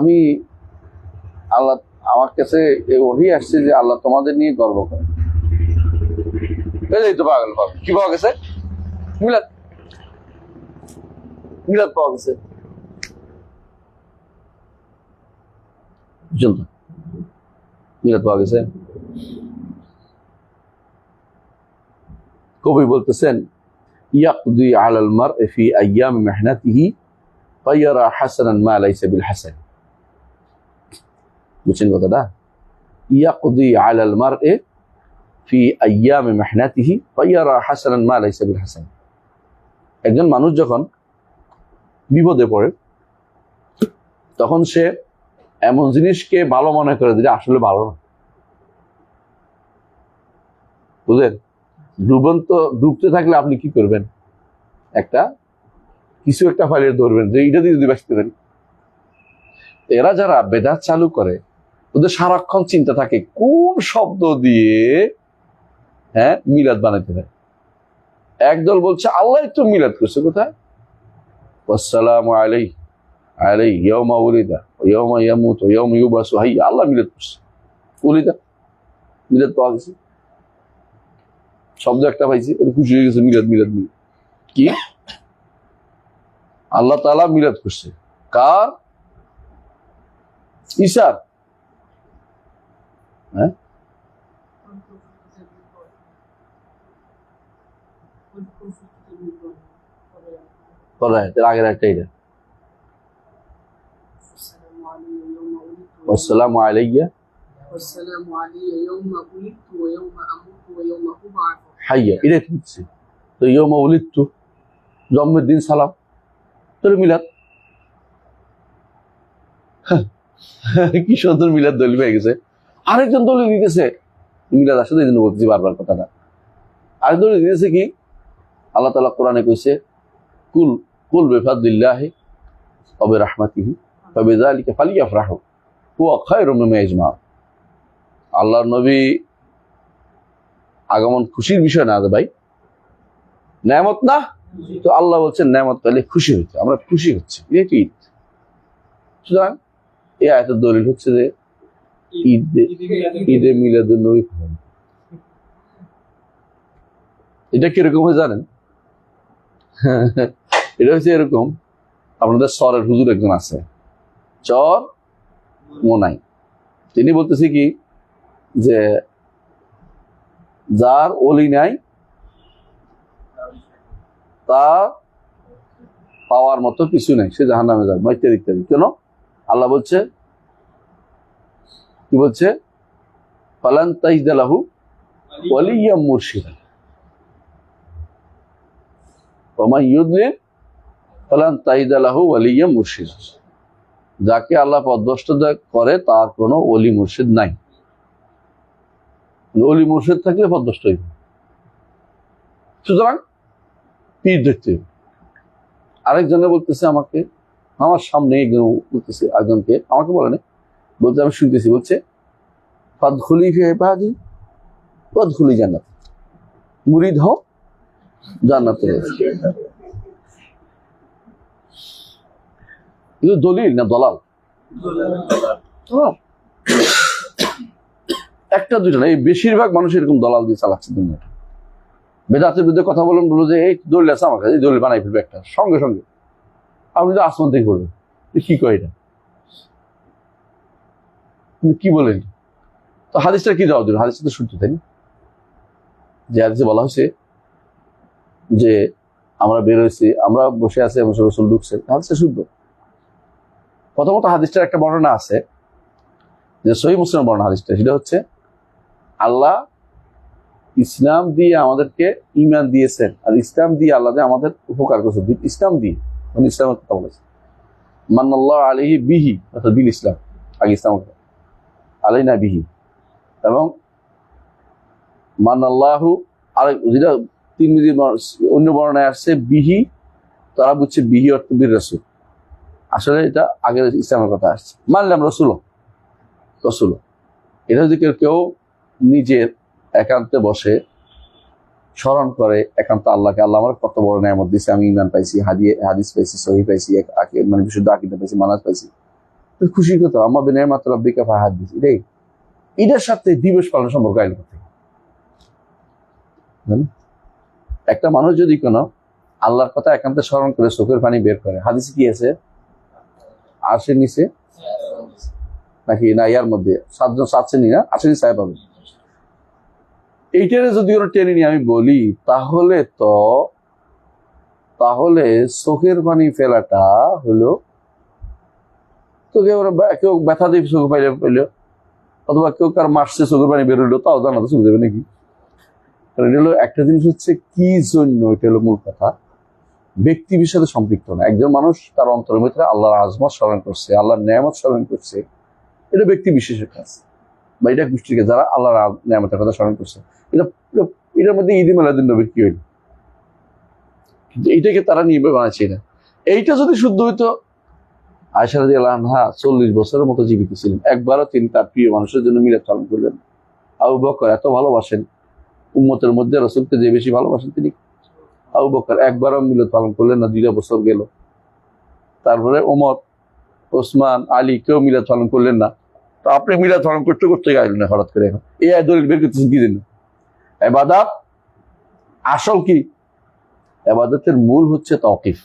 [SPEAKER 1] আমি আল্লাহ, আমার কাছে ওহি আসছে যে আল্লাহ তোমাদের নিয়ে গর্ব করে। এই তো পাগল পাগল, কি পাওয়া গেছে? মিলাদ, মিলাদ পাওয়া গেছে, মিলাদ পাওয়া গেছে। কবি বলতেছেন ইয়াকদি আলাল মার'i ফি আইয়ামি মিহনাতিহি ফায়ারা হাসানান মা লাইসা বিল হাসান। বুঝছেন কথাটা? ইয়াকদি আলাল মার'i ফি আইয়ামি মিহনাতিহি ফায়ারা হাসানান মা লাইসা বিল হাসান। একজন মানুষ যখন বিপদে পড়ে তখন সে এমন জিনিসকে ভালো মনে করে যেটা আসলে ভালো না, বুঝলেন? ডুবতে থাকলে আপনি কি করবেন? কিছু একটা ফাইলে ধরবেন যে এটা দিয়ে যদি বাঁচতে পারি। এরা যারা বেদাত চালু করে, ওদের সারাক্ষণ চিন্তা থাকে কোন শব্দ দিয়ে মিলাদ বানাইতে হয়। একদল বলছে আল্লাহ তো মিলাদ করছে, কোথায়? আসসালামু আলাইহি ইয়াউমা উলিদা ওয়া ইয়াউমা ইয়ামুত ওয়া ইয়াউমা ইউবাসু হাইয়া, আল্লাহ মিলাদ করছে। উলিদা মিলাদ পাওয়া গেছে, শব্দ একটা পাইছি, খুশি হয়ে গেছে, মিলাদ মিলাদ মিলাদ। কি আল্লাহ তাআলা মিলাদ করছে কার? ঈসার। হ্যাঁ, আগের একটা এটা আসসালামু আলাইয়া হাইয়া, এটাই হচ্ছে। তো ইয়ৌমা উলিদতু, জন্মের দিন সালাম, তোর মিলাদ। কি সুন্দর মিলাদ দলিল হয়ে গেছে। আরেকজন দলিল দিতেছে মিলাদ আসলে, এই জন্য বলতেছি বারবার কথাটা। আরেক দলিল দিতেছে কি, আল্লাহ তাআলা কোরআনে কইছে কুল কুল বিফাদলিল্লাহি ওয়া বিরাহমাতিহি ফাবিযালিকা ফালইফরাহু হুয়া খায়রুম মিম্মা ইয়াজমাউন। আল্লাহর নবী আগমন খুশির বিষয় না ভাই, নেয়ামত না? তো আল্লাহ বলছেন নেয়ামত পেলে খুশি হচ্ছে, আমরা খুশি হচ্ছি, এটা কি ঈদ? সুতরাং এই আয়াতের দলিল হচ্ছে যে ঈদে মিলাদুন নবী। এটা কিরকম হয় জানেন? এটা হচ্ছে এরকম, আপনাদের চরের হুজুর একজন আছে, চর মোনাই, তিনি বলতেছে কি যে যার ওলি নাই তা পাওয়ার মতো কিছু নাই, সে জাহান্নামে যাবে, ইত্যাদি ইত্যাদি। কেন? আল্লাহ বলছে, কি বলছে? ফালান তাজিদা লাহু ওয়ালিয়্যাম মুরশিদা ওয়া মান ইউদ্লিল ফালান তাজিদা লাহু ওয়ালিয়্যাম মুরশিদা। যাকে আল্লাহ পথভ্রষ্ট করে তার কোনো ওলি মুর্শিদ নাই। ওলি মুর্শিদ থাকলে পথভ্রষ্ট হইবে। সুতরাং পীর ধরতে হবে। আরেকজনে বলতেছে আমাকে, আমার সামনে বলতেছে, একজনকে আমাকে বলে না, বলতে আমি শুনতেছি, বলছে ফাদখুলি ফি ইবাদি ওয়াদখুলি জান্নাত, মুরিদ হও জান্নাতে। কিন্তু দলিল না দলাল? একটা দুইটা না, এই বেশিরভাগ মানুষ এরকম দলাল দিয়ে চালাচ্ছে দুনিয়াটা। বেদাতের বিরুদ্ধে কথা বলুন, বলবো যে এই দলিল আছে আমার কাছে, এই দলিল বানাই ফেলবে একটা, সঙ্গে সঙ্গে আপনি তো আসমান থেকে করবেন, কি কয় এটা, কি বলেন? তো হাদিসটা কি জবাব দেবেন? হাদিসটা তো শুনতে, তাই না? যে হাদিসে বলা হয়েছে যে আমরা বের হয়েছি, আমরা বসে আছি, এবং রাসূল ঢুকছে, হাদিসটা শুদ্ধ। প্রথমত হাদিসটার একটা বর্ণনা আছে, যে সহিহ মুসলিমের বর্ণনা হাদিসটা, সেটা হচ্ছে আল্লাহ ইসলাম দিয়ে আমাদেরকে ঈমান দিয়েছেন, আর ইসলাম দিয়ে আল্লাহ যে আমাদের উপকার করছে, ইসলাম দিয়ে, মানে ইসলামের কথা বলেছে। মান্নাল্লাহু আলাইহি বিহি, অর্থাৎ বিল ইসলাম, আগে ইসলাম আলাইনা বিহি, এবং মান্নাল্লাহু, আর যেটা তিরমিজির অন্য বর্ণনায় আসছে বিহি, তারা বুঝছে বিহি অর্থ বীর রাসূল, আসলে এটা আগের ইসলামের কথা আসছে। মানলাম রসুল, এটা যদি কেউ নিজের একান্তে বসে স্মরণ করে একান্ত আল্লাহকে, আল্লাহ আমার কত বড় নেয়ামত দিয়েছে, আমি ঈমান পাইছি, হাদিস পাইছি, সহিহ পাইছি, মানে বিশুদ্ধ আকীদা পাইছি, মানাজ পাইছি, খুশি কথা, আমার বিনিয়ামাত রাব্বিকা ফাহাদ্দিস, এটার সাথে দিবস পালন সম্পর্ক আইল কথা। একটা মানুষ যদি কোনো আল্লাহর কথা একান্তে স্মরণ করে চোখের পানি বের করে, হাদিসে কি আছে? আরশের নিচে নাকি না ইয়ার মধ্যে 7 শ্রেণী না, 8 শ্রেণী ছায়া পাবে। এইটারে যদি ওরা টেনে নিয়ে আমি বলি, তাহলে চোখের পানি ফেলাটা হলো, তো কেউ ব্যথা দিয়ে চোখের পানি পেলো, অথবা কেউ কার মাসছে চোখের পানি বেরোলো, তাও জানাতে চলে যাবে নাকি? কারণ এটা হলো একটা জিনিস হচ্ছে কি জন্য, এটা হলো মূল কথা, ব্যক্তি বিষয়ে সম্পৃক্ত না। একজন মানুষ তার অন্তরের ভিতরে আল্লাহর আজমত স্মরণ করছে, আল্লাহর নেয়ামত স্মরণ করছে, এটা ব্যক্তি বিশেষের কাজ, বা এটা গোষ্ঠীর কাজ, যারা আল্লাহর নেয়ামতের কথা স্মরণ করছে। এটার মধ্যে ঈদ মিলাদুন নবীর কি হইল? কিন্তু এইটাকে তারা নিয়ে বানাচ্ছে না। এইটা যদি শুদ্ধ হইতো, আয়েশা রাদিয়াল্লাহু আনহা 40 বছরের মতো জীবিত ছিলেন, একবারও তিনি তার প্রিয় মানুষের জন্য মিলাদ পালন করলেন। আবু বকর এত ভালোবাসেন উম্মতের মধ্যে, রাসূলকে যে বেশি ভালোবাসেন তিনি আবু বকর একবারও মিলাদ পালন করলেন না, 2 বছর গেল। তারপরে ওমর, ওসমান, আলী কেউ মিলাদ পালন করলেন না। তো আপনি মিলাদ পালন করতে করতে গেলেন না হঠাৎ করে, এখন এই দলিল বের করতেছেন কি জন্য? ইবাদত আসল কি? ইবাদতের মূল হচ্ছে তাওকিফ,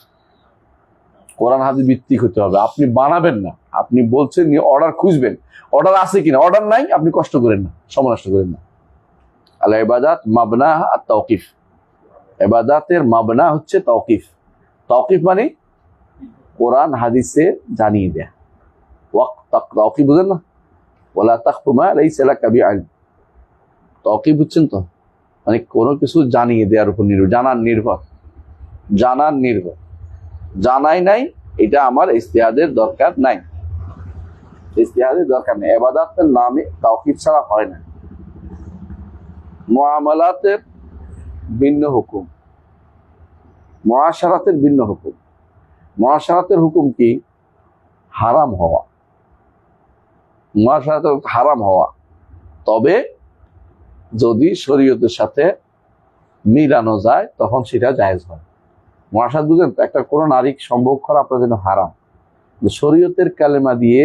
[SPEAKER 1] কোরআন হাদিস ভিত্তিক হতে হবে। আপনি বানাবেন না, আপনি বলছেন অর্ডার খুঁজবেন, অর্ডার আছে কিনা, অর্ডার নাই, আপনি কষ্ট করেন না, সময় নষ্ট করেন না। আল ইবাদাত মাবনাহা আত তাওকিফ, ইবাদাতের মাবনা হচ্ছে তাওকিফ। তাওকিফ মানে কোরআন হাদিসে জানিয়ে দেয়া। তাওকিফ বুঝেন না? ওয়ালা তাখফু মা লাইসা লাকা বিইলম। তাওকিফ বুঝছেন তো? মানে কোনো কিছু জানিয়ে দেওয়ার উপর নির্ভর, জানার নির্ভর। জানাই নাই, এটা আমার ইজতিহাদের দরকার নাই, ইজতিহাদের দরকার নেই। ইবাদতের নামে তাওকিফ ছাড়া হয় না। মুআমালাতের ভিন্ন হুকুম, মুআশারাতের ভিন্ন হুকুম। মুআশারাতের হুকুম কি? হারাম হওয়া। মুআশারাতের হারাম হওয়া, তবে যদি শরীয়তের সাথে মিলানো যায় তখন সেটা জায়েজ হয়। মুআশারাত বুঝেন তো? একটা কোনো নারী সম্ভোগ করা আপনার জন্য হারাম, শরীয়তের কালেমা দিয়ে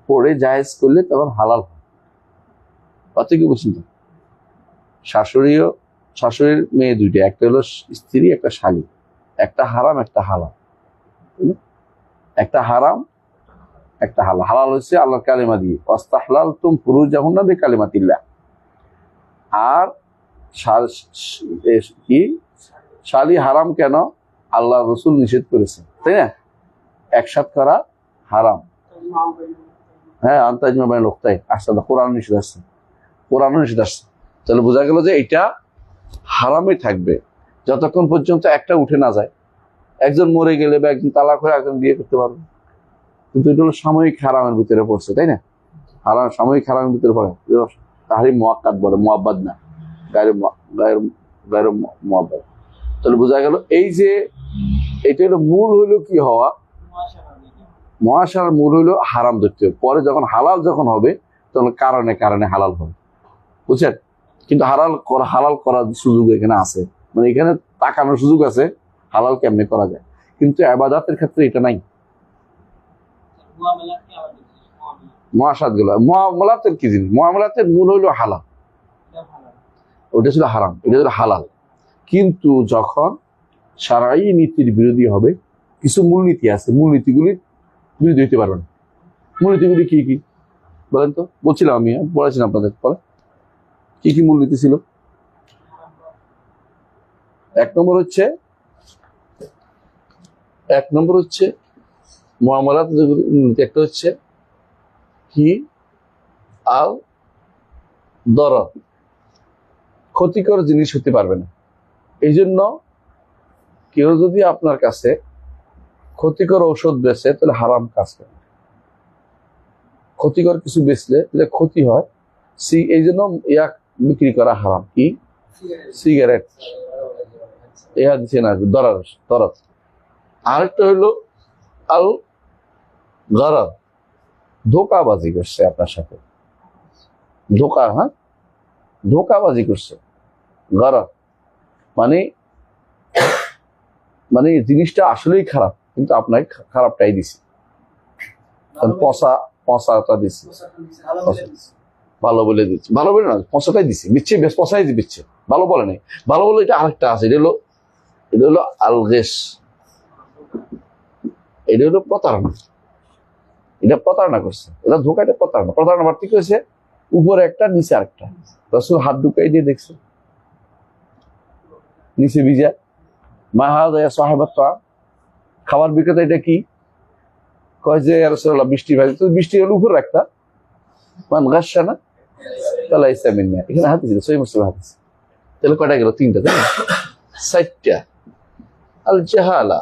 [SPEAKER 1] পড়ে জায়েজ করলে তখন হালাল হয়। কথা কি বুঝছেন তো? শাশুড়ির মেয়ে দুইটা, একটা হলো স্ত্রী, একটা শালী, একটা হারাম একটা হালাল। একটা হারাম একটা হালাল। হালাল হচ্ছে আল্লাহর কালেমা দিয়ে, ওয়াস্তাহলালতুম ফুরুজাহুন্না বিকালিমাতিল্লাহ। আর কি শালী হারাম কেন? আল্লাহ রসুল নিষেধ করেছে, তাই না? একসাথ করা হারাম। হ্যাঁ, আনতাজমা বাইনাল উখতাইন আসছে, কোরআন নিষেধ আসছে, কোরআনও নিষেধ আসছে। তাহলে বোঝা গেল যে এটা হারামই থাকবে যতক্ষণ পর্যন্ত একটা উঠে না যায়। একজন মরে গেলে বা একজন তালাক হয়ে একজন বিয়ে করতে পারবে, কিন্তু এটা হলো সাময়িক হারামের ভিতরে পড়ছে, তাই না? হারাম সাময়িক হারামের ভিতরে পড়ে, তাহরিম মুআক্কাদ বলে, মুআব্বাদ না, গায়রু মুআব্বাদ। তাহলে বোঝা গেল এই যে এটা হলো মূল হইলো কি হওয়া, মুআশারার মূল হইলো হারাম ধরতে হবে। পরে যখন হালাল যখন হবে তখন কারণে কারণে হালাল হবে, বুঝছেন? কিন্তু হালাল করার সুযোগ এখানে আছে, মানে এখানে তাকানোর সুযোগ আছে হালাল কেমনে করা যায়, কিন্তু ইবাদতের ক্ষেত্রে এটা নাই। মুআশারাত গুলো, মুআমালাতের কি জিনিস? মুআমালাতের মূল হইলো হালাল, ওটা ছিল হারাম, এটা ছিল হালাল। কিন্তু যখন শারঈ নীতির বিরোধী হবে, কিছু মূলনীতি আছে, মূলনীতিগুলি বিরোধী হইতে পারবে না। মূলনীতিগুলি কি কি বলেন তো? বলছিলাম আমি, পড়াছিলাম আপনাদের পরে, কি কি মূলনীতি ছিল? এক নম্বর হচ্ছে মুআমালাত, একটা হচ্ছে কি আল দরর, ক্ষতিকর জিনিস হতে পারবে না। এই জন্য কেউ যদি আপনার কাছে ক্ষতিকর ঔষধ বেচে তাহলে হারাম কাজ করে, ক্ষতিকর কিছু বেচলে তাহলে ক্ষতি হয়, এই জন্য ইয়া বিক্রি করা হারাম। কি? সিগারেট, ইহা দিচ্ছে না, দরর। আরেকটা হইলো আল গরার, ধোকাবাজি করছে আপনার সাথে, ধোকাবাজি করছে। গরার মানে জিনিসটা আসলেই খারাপ, কিন্তু আপনাকে খারাপটাই দিছে, পচাটা দিচ্ছে, ভালো বলে দিচ্ছে, ভালো বলে না, পচাটাই দিচ্ছে, দিচ্ছে বেশ, পচাই দিচ্ছে, ভালো বলে নাই। ভালো বলে এটা আরেকটা আছে, এটা হলো আলগেস, এটা হলো প্রতারণা, এটা প্রতারণা করছে, এটা ধোকা, এটা প্রতারণা বাড়তি করেছে, উপরে একটা নিচে আরেকটা। রাসূল হাত ঢুকাই দিয়ে দেখছে নিচে ভিজা, মা হাযা ইয়া সাহিবাত তাআম, খাবার বিক্রেতা এটা কি? কয় যে ইয়া রাসূলুল্লাহ বৃষ্টি ভাই, তো বৃষ্টি হলো উপরে একটা, মান গাশশানা ফালাইসা মিন্না, এখানে হাদিস ছিল, সহিহ মুসলিম হাদিস। তাহলে কয়টা গেল? 3টা, তাই না? 4টা। আল জাহালা,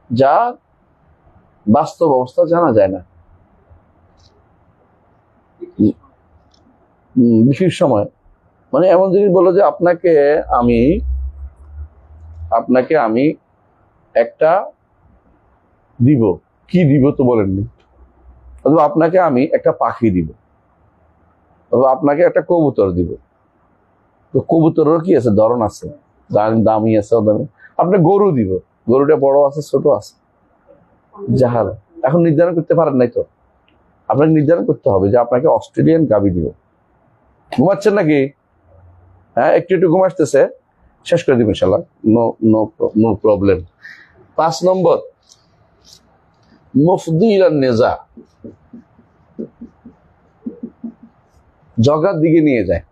[SPEAKER 1] যা বাস্তব অবস্থা জানা যায় না, বিশেষ সময়, মানে এমন জিনিস বলো যে আপনাকে আমি একটা দিব, কি দিব তো বলেননি, অথবা আপনাকে আমি একটা পাখি দিব, অথবা আপনাকে একটা কবুতর দিব, তো কবুতরেরও কি আছে, ধরন আছে, দামি আছে, অদামি। আপনি গরু দিব, গরুটা বড় আছে ছোট আছে, জাহাল। এখন নির্ধারণ করতে পারেন নাই তো, আপনাকে নির্ধারণ করতে হবে যে আপনাকে অস্ট্রেলিয়ান গাভী দিব। ঘুমাচ্ছেন নাকি? হ্যাঁ, একটু একটু ঘুম আসতেছে, শেষ করে দিব ইনশাল্লাহ, নো নো নো প্রবলেম। 5 নম্বর, মুফদিল নেজা, ঝগড়ার দিকে নিয়ে যায়।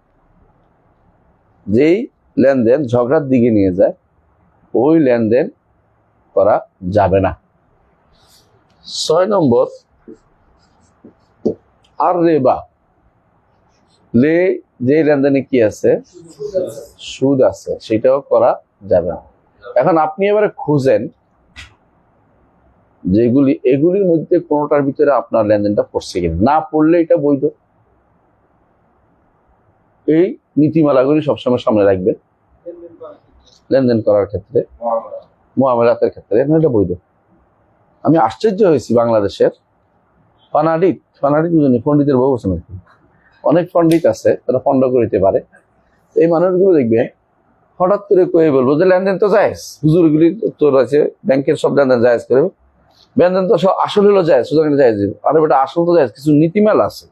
[SPEAKER 1] যেই লেনদেন ঝগড়ার দিকে নিয়ে যায়, ওই লেনদেন করা যাবে না। 6 নম্বর, আর রেবা, যে লেনদেনে কি আছে, সুদ আছে, সেটাও করা যাবে না। এখন আপনি এবারে খুঁজেন যেগুলি, এগুলির মধ্যে কোনোটার ভিতরে আপনার লেনদেনটা পড়ছে কিনা। না পড়লে এটা বৈধ। এই নীতিমালাগুলি সবসময় সামনে রাখবেন লেনদেন করার ক্ষেত্রে, মুআমালাতের ক্ষেত্রে, এখন এটা বৈধ। আমি আশ্চর্য হয়েছি, বাংলাদেশের ফানাডিক বুঝেনি, পণ্ডিতের বহু বছর নাকি, অনেক পণ্ডিত আছে তারা পণ্ড করিতে পারে। এই মানুষগুলো দেখবে হঠাৎ করে কয়ে বলবো যে লেনদেন তো জায়েজ, হুজুরগুলি তো রয়েছে ব্যাংকের সব লেনদেন জায়েজ করে, লেনদেন তো সব আসল হলো জায়েজ, সুতরাং জায়েজ। আরে বেটা, আসল তো জায়েজ, কিছু নীতিমালা আছে,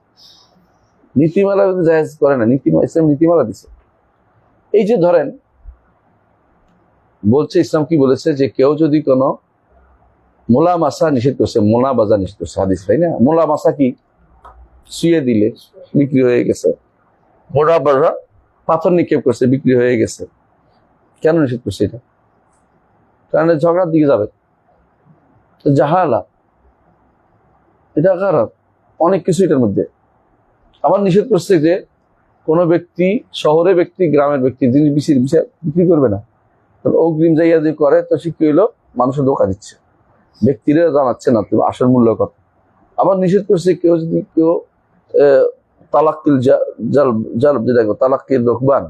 [SPEAKER 1] নীতিমালা জায়েজ করে না, ইসলাম নীতিমালা দিছে। এই যে ধরেন বলছে, ইসলাম কি বলেছে যে কেউ যদি কোনো মোলা মাসা নিষেধ করছে, মোলা বাজা নিষেধ করছে হাদিস, তাই না? মোলা মাসা কি, শুয়ে দিলে বিক্রি হয়ে গেছে, মোড়া বাজা পাথর নিক্ষেপ করছে বিক্রি হয়ে গেছে। কেন নিষেধ করছে এটা? কারণ ঝগড়ার দিকে যাবে, জাহালা, এটা খারাপ, অনেক কিছু এটার মধ্যে। আবার নিষেধ করছে যে কোনো ব্যক্তি, শহরের ব্যক্তি গ্রামের ব্যক্তি যিনি বিক্রি করবে না, অগ্রিম যাইয়া যদি করে তো সে কি হইলো, মানুষের ধোঁকা দিচ্ছে, ব্যক্তিরা জানাচ্ছে না তুমি আসল মূল্য কত। আবার নিষেধ করছে কেউ যদি কেউ তালাক্কিল জাল যেটা তালাক্কিল রকবান,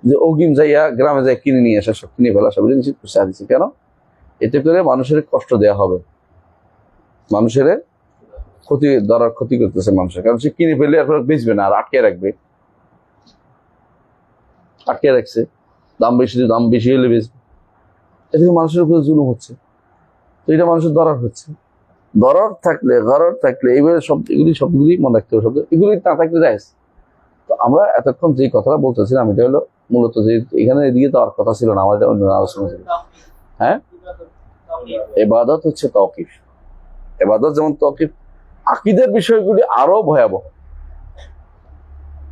[SPEAKER 1] যে অগ্রিম যাইয়া গ্রামে যাই কিনে নিয়ে আসা, সব কিনে ফেলা, সব নিষেধ করছে হাদিসে। কেন? এতে করে মানুষের কষ্ট দেয়া হবে, মানুষের ক্ষতি করতেছে মানুষের, কারণ সে কিনে ফেলে আর বেচবে না, আর আটকে রাখছে, দাম বেশি হলে বেচবে। এদিকে মানুষের উপরে জুলুম হচ্ছে, তো এটা মানুষের দরার হচ্ছে। দরার থাকলে এইভাবে সবগুলি মনে রাখতে হবে, এগুলি না থাকলে জায়েজ। তো আমরা এতক্ষণ যে কথাটা বলতেছিলাম, এটা হলো মূলত যে এখানে এদিকে তো আর কথা ছিল না, আমাদের অন্য আলোচনা ছিল। হ্যাঁ, ইবাদত হচ্ছে তাওকিফ, ইবাদত যেমন তাওকিফ, আকীদার বিষয়গুলি আরো ভয়াবহ।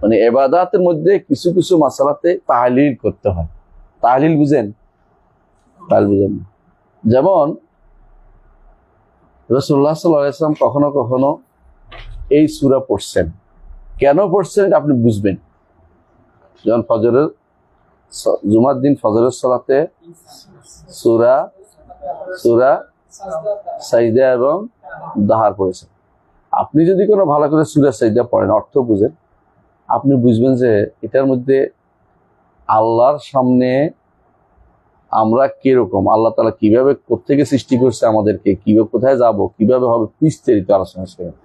[SPEAKER 1] মানে ইবাদতের মধ্যে কিছু কিছু মাসালাতে তাহলিল করতে হয়। তাহলিল বুঝেন? যেমন রাসূলুল্লাহ সাল্লাল্লাহু আলাইহি ওয়াসাল্লাম কখনো কখনো এই সূরা পড়ছেন, কেন পড়ছেন এটা আপনি বুঝবেন। যেমন জুমার দিন ফজরের সালাতে সূরা সাজদা এবং দাহার পড়েছেন। আপনি যদি কোনো ভালো করে সূরা সাজদা পড়েন, অর্থ বুঝেন, আপনি বুঝবেন যে এটার মধ্যে আল্লাহর সামনে আমরা কিরকম, আল্লাহ তাআলা কিভাবে কোত্থেকে সৃষ্টি করছে আমাদেরকে, কিভাবে কোথায় যাব, কিভাবে হবে, বিস্তারিত আলোচনা করেন।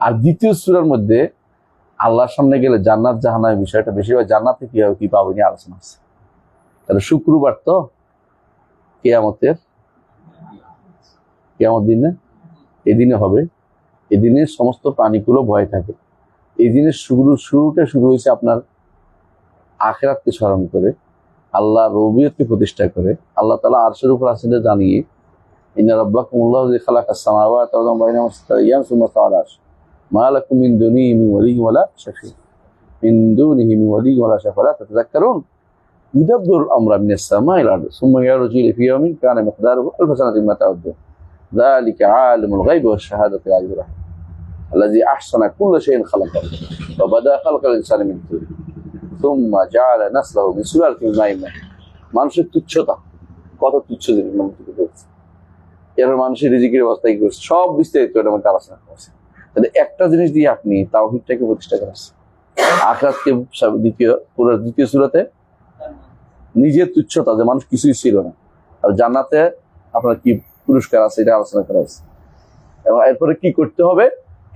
[SPEAKER 1] আর দ্বিতীয় সূরার মধ্যে আল্লাহর সামনে গেলে জান্নাত জাহান্নামের বিষয়টা বেশিরভাগ, জান্নাতে কি হবে কি পাবো নিয়ে আলোচনা আছে। তাহলে শুক্রবার তো কিয়ামত দিনে, এদিনে হবে, এদিনে সমস্ত প্রাণীগুলো ভয় থাকে। এই দিনের শুরুটা শুরু হয়েছে আপনার আখিরাতকে স্মরণ করে, আল্লাহ রুবিয়তকে প্রতিষ্ঠা করে, আল্লাহ তাআলা আরশের উপর আছেন জানিয়ে, ইন্না রাব্বাকুমুল্লাহু যিনি খালাকাস সামাওয়াতি ওয়াল আরদা বাইনাহুমা সিত্তাতা আইয়াম সুম্মা ইস্তাওয়া আলাল আরশ মা লাকুম মিন দুনিহি মিন ওয়ালিয়্যিন ওয়ালা শাফি'উন ওয়ালা শাফি'উন লা তাতাযাক্কারুন ইউদাব্বিরুল আমরা মিনাস সামা'i ইলাল আরদি সুম্মা ইয়ারজু ইলাইহি ফি ইয়াওমিন কানা মিকদারুহু আলফা সানাতিন মিম্মা তা'উদ্দুন যালিকা আলিমুল গায়বি ওয়াশ শাহাদাতি আল আজিজুর রাহিম আল্লাযী আহসানা কুল্লা শাইইন খালাকাহু ওয়া বাদাআ খালকাল ইনসানি মিন তিন সুম্মা জাআলা নাসলাহু মিন সুলালাতিন মিন মাইন। মানুষের তুচ্ছতা, কত তুচ্ছ জিনিস মানুষ করছে, এর মানুষের রিজিকের ব্যবস্থা কি করছে, সব বিস্তারিত এর মধ্যে আলোচনা করছে। তাহলে একটা জিনিস দিয়ে আপনি তাওহীদটাকে প্রতিষ্ঠা করেছেন, আখিরাতকে দ্বিতীয় সূরাতে নিজের তুচ্ছতা, যে মানুষ কিছুই ছিল না, আর জান্নাতে আপনার কি পুরস্কার আছে এটা আলোচনা করা হয়েছে। এবং এরপরে কি করতে হবে,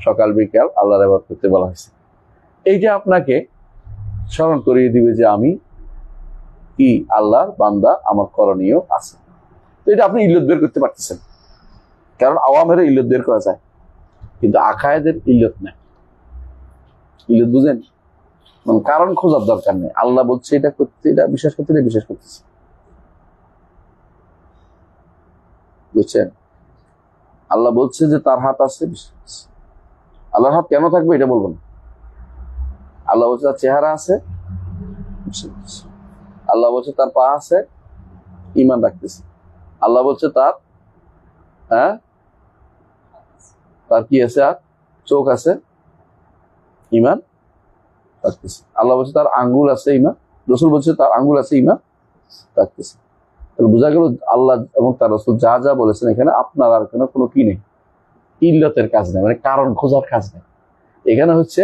[SPEAKER 1] সকাল বিকাল আল্লাহর ইবাদত করতে বলা হয়েছে। এইটা আপনাকে স্মরণ করিয়ে দিবে যে আমি কি আল্লাহর বান্দা, আমার করণীয় আছে। তো এটা আপনি ইল্লত বের করতে পারতেছেন, কারণ আওয়ামের ইল্লত বের করা যায়, কিন্তু আকায়েদের ইল্লত নাই। ইল্লত বুঝেন, মানে কারণ খোঁজার দরকার নেই। আল্লাহ বলছে এটা করতে, এটা বিশ্বাস করতে, এটা বিশ্বাস করতেছে, বুঝছেন? আল্লাহ বলছে যে তার হাত আছে, বিশ্বাস। আল্লাহর হাত কেন থাকবে এটা বলবো না। আল্লাহ বলছে তার চেহারা আছে, বিশ্বাস। আল্লাহ বলছে তার পা আছে, ঈমান রাখতেছে। আল্লাহ বলছে তার তার কি আছে, আর চোখ আছে, ঈমান রাখতেছে। আল্লাহ বলছে তার আঙ্গুল আছে, ঈমান। রাসূল বলছে তার আঙ্গুল আছে, ঈমান রাখতেছে। তাহলে বোঝা গেল আল্লাহ এবং তার রাসূল যা যা বলেছেন এখানে আপনার আর কোনো কি নেই, ইল্লতের কাজ নেই, মানে কারণ খোঁজার কাজ নেই। এখানে হচ্ছে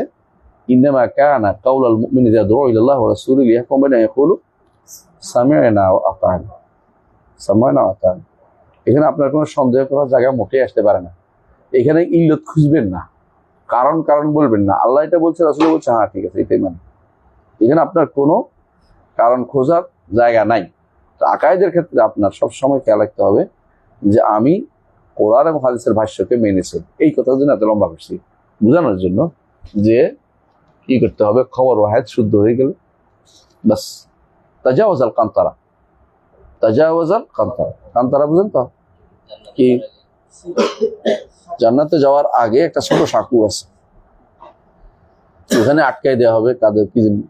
[SPEAKER 1] ইন্নামা কানা কাউলাল মুমিনি ইযা দু'আ ইলাল্লাহি ওয়া রাসূলিহি লিয়াহকুম বাইনা ইয়াকুলু সামি'না ওয়া আতা'না, সামি'না ওয়া আতা'না। এখানে আপনার কোনো সন্দেহ করার জায়গা মোটেই আসতে পারে না। এখানে ইল্লত খুঁজবেন না, কারণ কারণ বলবেন না। আল্লাহ এটা বলছে, রাসূল বলছে, হ্যাঁ ঠিক আছে, এটাই মানে। এখানে আপনার কোনো কারণ খোঁজার জায়গা নাই। তো আকায়েদের ক্ষেত্রে আপনার সবসময় খেয়াল রাখতে হবে যে আমি কোরআন এবং হাদিসের ভাষ্যকে মেনেছি। এই কথার জন্য এত লম্বা করছি, বোঝানোর জন্য যে কি করতে হবে, খবর ওয়াহিদ শুদ্ধ হয়ে গেলে বাস। তাজাওয়াজাল কান্তারা, তাজাওয়াজাল কান্তারা, কান্তারা বুঝেন তো কি? জান্নাতে যাওয়ার আগে একটা ছোট সাঁকু আছে, ওখানে আটকাই দেওয়া হবে তাদের কি জন্য?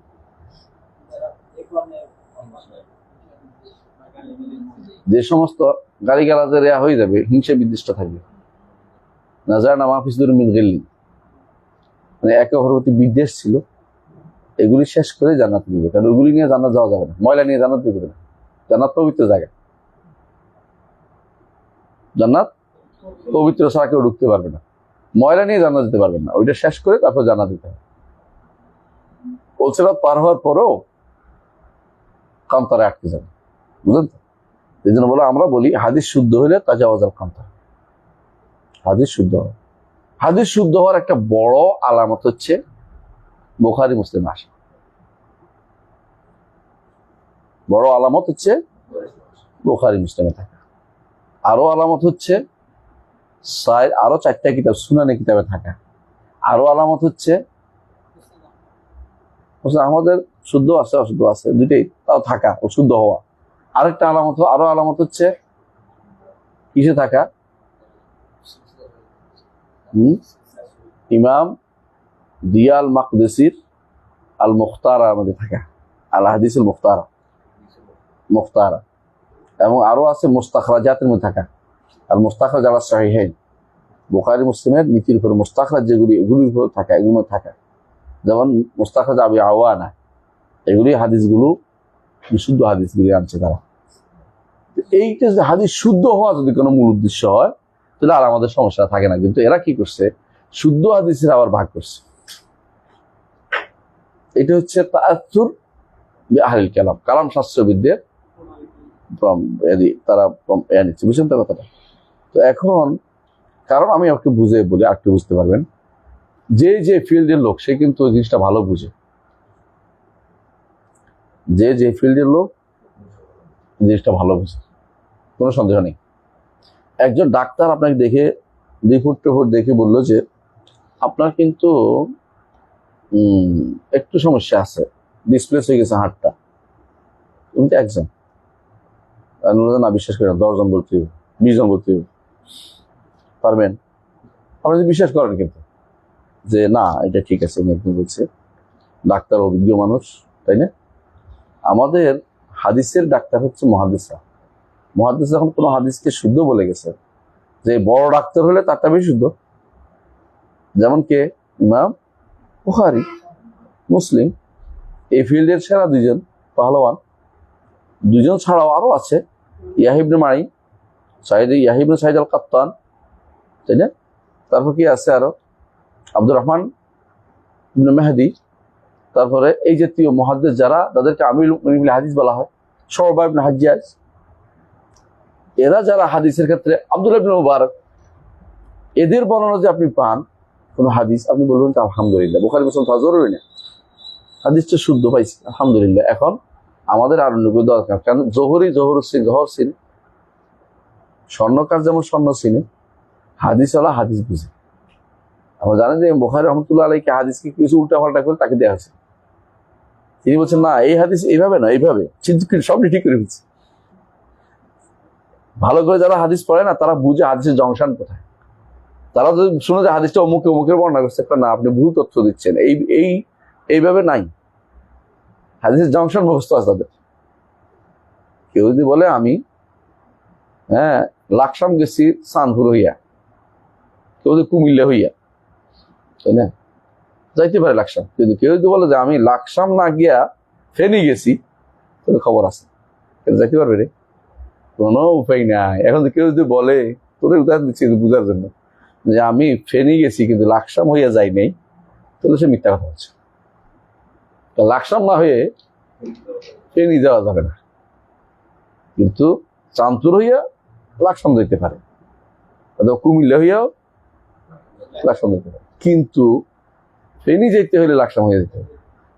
[SPEAKER 1] যে সমস্ত গাড়ি গালাজের হয়ে যাবে, হিংসা বিদ্বেষ্ট থাকবে, না যায় না মাহফিজুর মিন গিল্লি, মানে একে অপরের প্রতি বিদ্বেষ ছিল, এগুলি শেষ করে জান্নাত দিবে। কারণ ওগুলি নিয়ে জান্নাত যাওয়া যাবে না, ময়লা নিয়ে জান্নাত দিবে না। জান্নাত পবিত্র জায়গা, জান্নাত পবিত্র ছাড়া কেউ ঢুকতে পারবে না, ময়লা নিয়ে জান্নাত দিতে পারবেন না। ওইটা শেষ করে তারপর জান্নাত দিতে হবে। ওলসেরাত পার হওয়ার পরেও কান্তারে আটকে যাবে, বুঝলেন তো? এই জন্য বলে আমরা বলি হাদিস শুদ্ধ হলে তাজাওয়াজাল কান্তার। হাদিস শুদ্ধ হওয়া, হাদিস শুদ্ধ হওয়ার একটা বড় আলামত হচ্ছে বুখারী মুসলিম আসা। বড় আলামত হচ্ছে বুখারী মুসলিমে থাকা। আরো আলামত হচ্ছে আরো 4টা কিতাব সুনানে কিতাবে থাকা। আরো আলামত হচ্ছে আমাদের শুদ্ধ আছে অশুদ্ধ আছে দুইটাই, তাও থাকা ও শুদ্ধ হওয়া। আরেকটা আলামত, আরো আলামত হচ্ছে কিসে থাকা? ইমাম দিয়াল মাকদেসির আল মুখতারা আমাদের থাকা, আল হাদিসুল মুখতারা, মুখতারা। এবং আরো আছে মুস্তাখরাজাতের মধ্যে থাকা, আর মুস্তাখরাজ আলা সাহিহাইন, বুখারী মুসলিমের নীতির উপর মুস্তাখরাজ যেগুলি, এগুলির উপর থাকা, এগুলোর থাকা। যেমন মুস্তাখরাজ আবি আওয়ানা, এগুলি হাদিসগুলো বিশুদ্ধ হাদিসগুলি আনছে তারা। এইটা যে হাদিস শুদ্ধ হওয়া যদি কোনো মূল উদ্দেশ্য হয় তাহলে আর আমাদের সমস্যা থাকে না। কিন্তু এরা কি করছে, শুদ্ধ হাদিসের আবার ভাগ করছে। এটা হচ্ছে তাআসসুর বিআহলিল কালাম, কালাম শাস্ত্রবিদদের তারা নিচ্ছে, বুঝছেন তো কথাটা? তো এখন কারণ আমি ওকে বুঝে বলি, একটু বুঝতে পারবেন, যে যে ফিল্ডের লোক সে কিন্তু ওই জিনিসটা ভালো বুঝে। যে যে ফিল্ডের লোক জিনিসটা ভালো বুঝে, কোনো সন্দেহ নেই। একজন ডাক্তার আপনাকে দেখে রিপোর্ট দেখে বললো যে আপনার কিন্তু একটু সমস্যা আছে, ডিসপ্লেস হয়ে গেছে হাড়টা। কিন্তু একজন না বিশ্বাস করেন, 10 জন বলতে হবে, 20 জন বলতে হবে, পারবেন? আপনি যদি বিশ্বাস করেন কিন্তু যে না এটা ঠিক আছে, বলছে ডাক্তার অভিজ্ঞ মানুষ, তাই না? আমাদের হাদিসের ডাক্তার হচ্ছে মুহাদ্দিসরা। মুহাদ্দিস যখন কোনো হাদিসকে শুদ্ধ বলে গেছে, যে বড় ডাক্তার হলে তারটা বেশি শুদ্ধ। যেমন কে? ইমাম বুখারী, মুসলিম, এই ফিল্ডের সেরা 2 জন পাহলওয়ান। 2 জন ছাড়াও আরো আছে, ইয়াহইয়া ইবনে মাঈন, ইয়াহইয়া ইবনে সাঈদ আল কাত্তান, তাই না? তারপর কি আছে আরো? আব্দুর রহমান ইবনে মেহদি। তারপরে এই জাতীয় মুহাদ্দিস যারা, তাদেরকে আমিরুল মুমিনিন হাদিস বলা হয়, শুআবা ইবনে হাজ্জাজ। এরা যারা হাদিসের ক্ষেত্রে, আব্দুল্লাহ ইবনে মুবারক, এদের বর্ণনা যে আপনি পান কোন হাদিস, আপনি বলবেন আলহামদুলিল্লাহ। বুখারী মুসলিম তো জরুরি না, হাদিসটা শুদ্ধ পাইছি আলহামদুলিল্লাহ। এখন আমাদের আরো নবী দরকার, কারণ জহর সিন, স্বর্ণকার যেমন স্বর্ণ চিনে, হাদিসওয়ালা হাদিস বুঝে। আমরা জানেন যে বুখারী রহমতুল্লাহ আলাইহি হাদিসকে কিছু উল্টাপাল্টা করে তাকে দেওয়া হয়েছে। তিনি বলছেন না, এই হাদিস এইভাবে না, এইভাবে, সবই ঠিক করে ফেলছে। ভালো করে যারা হাদিস পড়ে না, তারা বুঝে হাদিসের জংশন কোথায়। তারা যদি শুনে যে হাদিসটা অমুকের বর্ণনা করছে, না আপনি ভুল তথ্য দিচ্ছেন, এইভাবে নাই, হাদিসের জংশন মুখস্থ আছে তাদের। কেউ যদি বলে আমি লাকসাম গেছি চাঁদপুর হইয়া, কেউ যদি কুমিল্লা হইয়া, তাই না, যাইতে পারে লাকসাম। কিন্তু কেউ যদি বলে যে আমি লাকসাম না গিয়া ফেনী গেছি, তাহলে খবর আছে, যাইতে পারবে রে? কোনো উপায় নাই। এখন কেউ যদি বলে, তোদের উদাহরণ দিচ্ছি বুঝার জন্য, যে আমি ফেনী গেছি কিন্তু লাকসাম হইয়া যাই নাই, তাহলে সে মিথ্যা কথা বলছে। লাকসাম না হয়ে ফেনী যাওয়া যাবে না, কিন্তু চাঁদপুর হইয়া লাকসাম যেতে পারে, কুমিল্লা হইয়াও লাকসাম যেতে পারে, কিন্তু ফেনী যেতে হলে লাকসাম হয়ে যেতে হবে।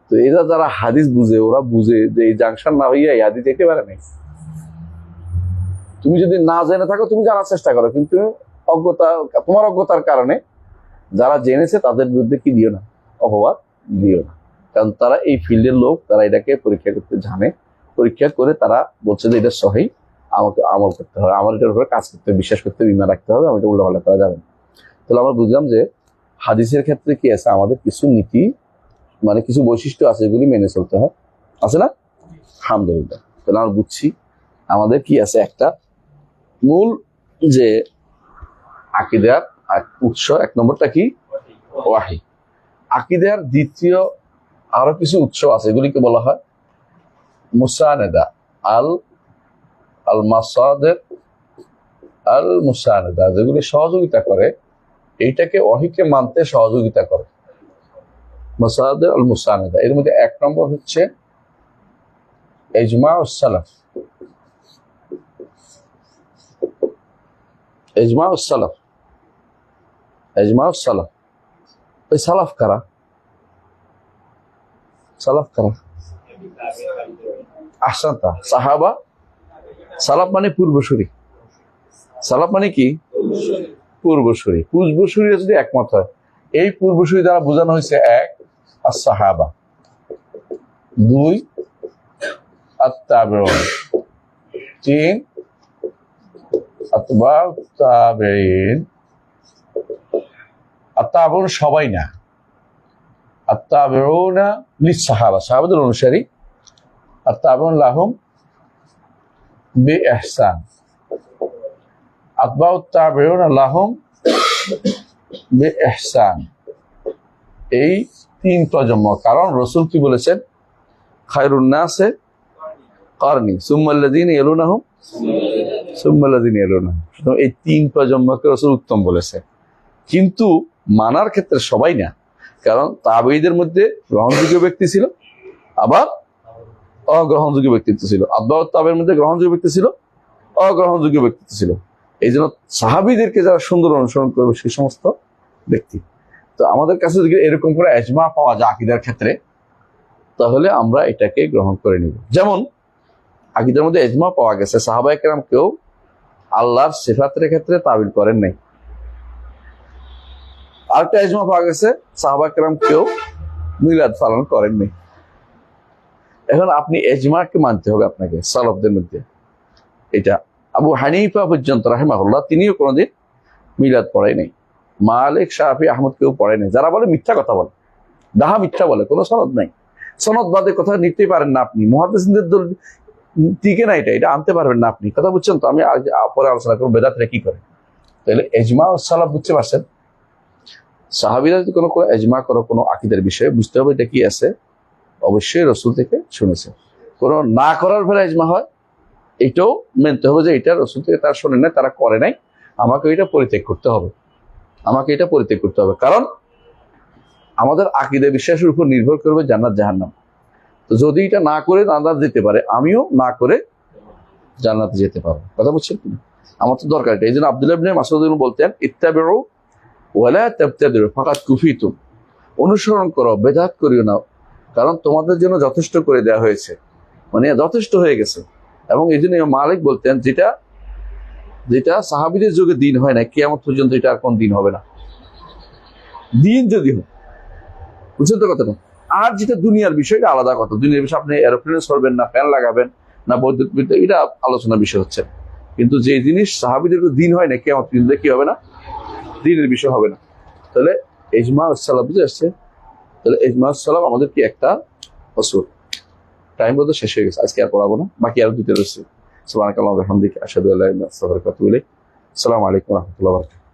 [SPEAKER 1] তো এরা যারা হাদিস বুঝে, ওরা বুঝে যে এই জাংশন না হইয়া এই হাদিস যেতে পারে নাই। তুমি যদি না জেনে থাকো, তুমি জানার চেষ্টা করো, কিন্তু তোমার অজ্ঞতার কারণে যারা জেনেছে তাদের বিরুদ্ধে কি দিও না, অপবাদ দিও না। কারণ তারা এই ফিল্ডের লোক, তারা এটাকে পরীক্ষা করতে জানে, পরীক্ষা করে তারা বলছে যে এটা সহি, আমাকে আমল করতে হবে, আমার এটার উপরে কাজ করতে হবে, বিশ্বাস করতে হবে, ইমান রাখতে হবে, আমি এটা উল্টাপাল্টা করা যাবে না। তাহলে আমরা বুঝলাম যে হাদিসের ক্ষেত্রে কি আছে, আমাদের কিছু নীতি, মানে কিছু বৈশিষ্ট্য আছে, এগুলি মেনে চলতে হয়, আছে না? আলহামদুলিল্লাহ। তাহলে আমরা বুঝছি আমাদের কি আছে, একটা মূল যে আকীদার উৎস, এক নম্বরটা কি? ওয়াহী। আকীদার দ্বিতীয় আরো কিছু উৎস আছে, এগুলিকে বলা হয় মুসানেদা, আল মাসাদের আল মুসানেদা, যেগুলি সহযোগিতা করে, এইটাকে ওয়াহীকে মানতে সহযোগিতা করে, মাসাদের আল মুসানেদা। এর মধ্যে এক নম্বর হচ্ছে ইজমা ও সালাফ। ইজমা ও সালাফ, ইজমা ও সালাফ। ওই সালাফ কারা? সালাফ কারা? আহসানতা, সাহাবা। সালাফ মানে পূর্বসূরি। সালাফ মানে কি? পূর্বসূরি। পূর্বসূরি যদি একমত হয়, এই পূর্বসূরি দ্বারা বোঝানো হয়েছে এক, as-সাহাবা, দুই, at-তাবিউন, তিন, আতবাউ তাবিঈন। আত-তাবিউন সবাই না, আত-তাবিউনা লিস-সাহাবা, সাহাবাদের অনুসারী, আত-তাবিউন লাহুম বিইহসান, আতবাউ তাবিউনা লাহুম বিইহসান। এই তিন প্রজন্ম। কারণ রাসূল কি বলেছেন? খায়রুন নাসে কারনি সুম্মাল্লাযীনা ইয়ালুনাহুম সুম্মাল্লাযীনা ইয়ালুনাহুম। এই তিন প্রজন্মকে রাসূল উত্তম বলেছে, কিন্তু মানার ক্ষেত্রে সবাই না। কারণ তাবেঈদের মধ্যে গ্রহণযোগ্য ব্যক্তি ছিল, আবার অগ্রহণযোগ্য ব্যক্তিত্ব ছিল। আতবাউ তাবেঈর মধ্যে গ্রহণযোগ্য ব্যক্তি ছিল, অগ্রহণযোগ্য ব্যক্তিত্ব ছিল। এই জন্য সাহাবীদেরকে যারা সুন্দর অনুসরণ করবে সেই সমস্ত ব্যক্তি। তো আমাদের কাছে যদি এরকম করে ইজমা পাওয়া যায় আকীদার ক্ষেত্রে, তাহলে আমরা এটাকে গ্রহণ করে নিব। যেমন আকীদার মধ্যে ইজমা পাওয়া গেছে, সাহাবায়ে কেরাম কেউ আল্লাহর সিফাতের ক্ষেত্রে তাবিল করেন নাই। আরেকটা ইজমা পাওয়া গেছে, সাহাবায়ে কেরাম কেউ মিলাদ পালন করেন নাই। এখন আপনি ইজমাকে মানতে হবে আপনাকে সালাফদের মধ্যে। এটা আবু হানিফা পর্যন্ত রাহিমাহুল্লাহ, তিনিও কোনোদিন মিলাদ পড়াই নাই। মালিক, শাফি, আহমদ কেউ পড়ে নাই। যারা বলে মিথ্যা কথা বলে, ডাহা মিথ্যা বলে, কোনো সনদ নাই, সনদ বাদে কথা নিতেই পারেন না আপনি। মুহাদ্দিসদের টিকে না, এটা আনতে পারবেন না আপনি। কথা বুঝছেন তো? আমি পরে আলোচনা করবো বেদাতরা কি করে। তাহলে ইজমা ও সালাফ বুঝতে পারছেন? সাহাবীরা যদি কোনো ইজমা করো কোনো আকীদার বিষয়ে, বুঝতে হবে এটা কি আছে, অবশ্যই রাসূল থেকে শুনেছে। কোনো না করার ফলে ইজমা হয়, এটাও মানতে হবে যে এটা রাসূল থেকে তারা শোনে নাই, তারা করে নাই, আমাকে এটা পরিত্যাগ করতে হবে, আমাকে এটা পরিত্যাগ করতে হবে। কারণ আমাদের আকীদা বিশ্বাসের উপর নির্ভর করবে জান্নাত জাহান্নাম। তো যদি এটা না করে জান্নাত যেতে পারে, আমিও না করে জান্নাতে যেতে পারবো। কথা বুঝছেন কি? আমার তো দরকার এটা। এই জন্য আব্দুল্লাহ ইবনে মাসউদ বলতেন, ইত্তাবিউ ওয়ালা তাবতাদিউ ফাকাদ কুফিতুম। অনুসরণ করো, বেদাত করিও না, কারণ তোমাদের জন্য যথেষ্ট করে দেওয়া হয়েছে, মানে যথেষ্ট হয়ে গেছে। এবং এই জন্য মালিক বলতেন যেটা যেটা সাহাবীদের যুগে দিন হয় না, কিয়ামত পর্যন্ত এটা আর কোন দিন হবে না। দিন যদি হয়, বুঝছেন তো কথাটা? আর যেটা দুনিয়ার বিষয়, এটা আলাদা কথা। দুনিয়ার বিষয় আপনি এরোপ্লেনে চড়বেন না, ফ্যান লাগাবেন না, বৈদ্যুতিক বিদ্যুৎ, এটা আলোচনার বিষয় হচ্ছে। কিন্তু যে জিনিস সাহাবীদের দিন হয় না, কিয়ামত পর্যন্ত কি হবে না, দিনের বিষয় হবে না। তাহলে ইজমা সালাম বুঝে আসছে। তাহলে ইজমা সালাম আমাদের কি একটা অসুর। টাইম বোধ শেষ হয়ে গেছে, আজকে আর পড়াবো না, বাকি আরো দুটো রয়েছে। সুবহানাকাল্লাহু ওয়া বিহামদিকা আশহাদু আল্লা ইলাহা ইল্লা আনতা আস্তাগফিরুকা ওয়া আতুবু ইলাইক। আসসালামু আলাইকুম ওয়া রাহমাতুল্লাহি ওয়া বারাকাতুহু।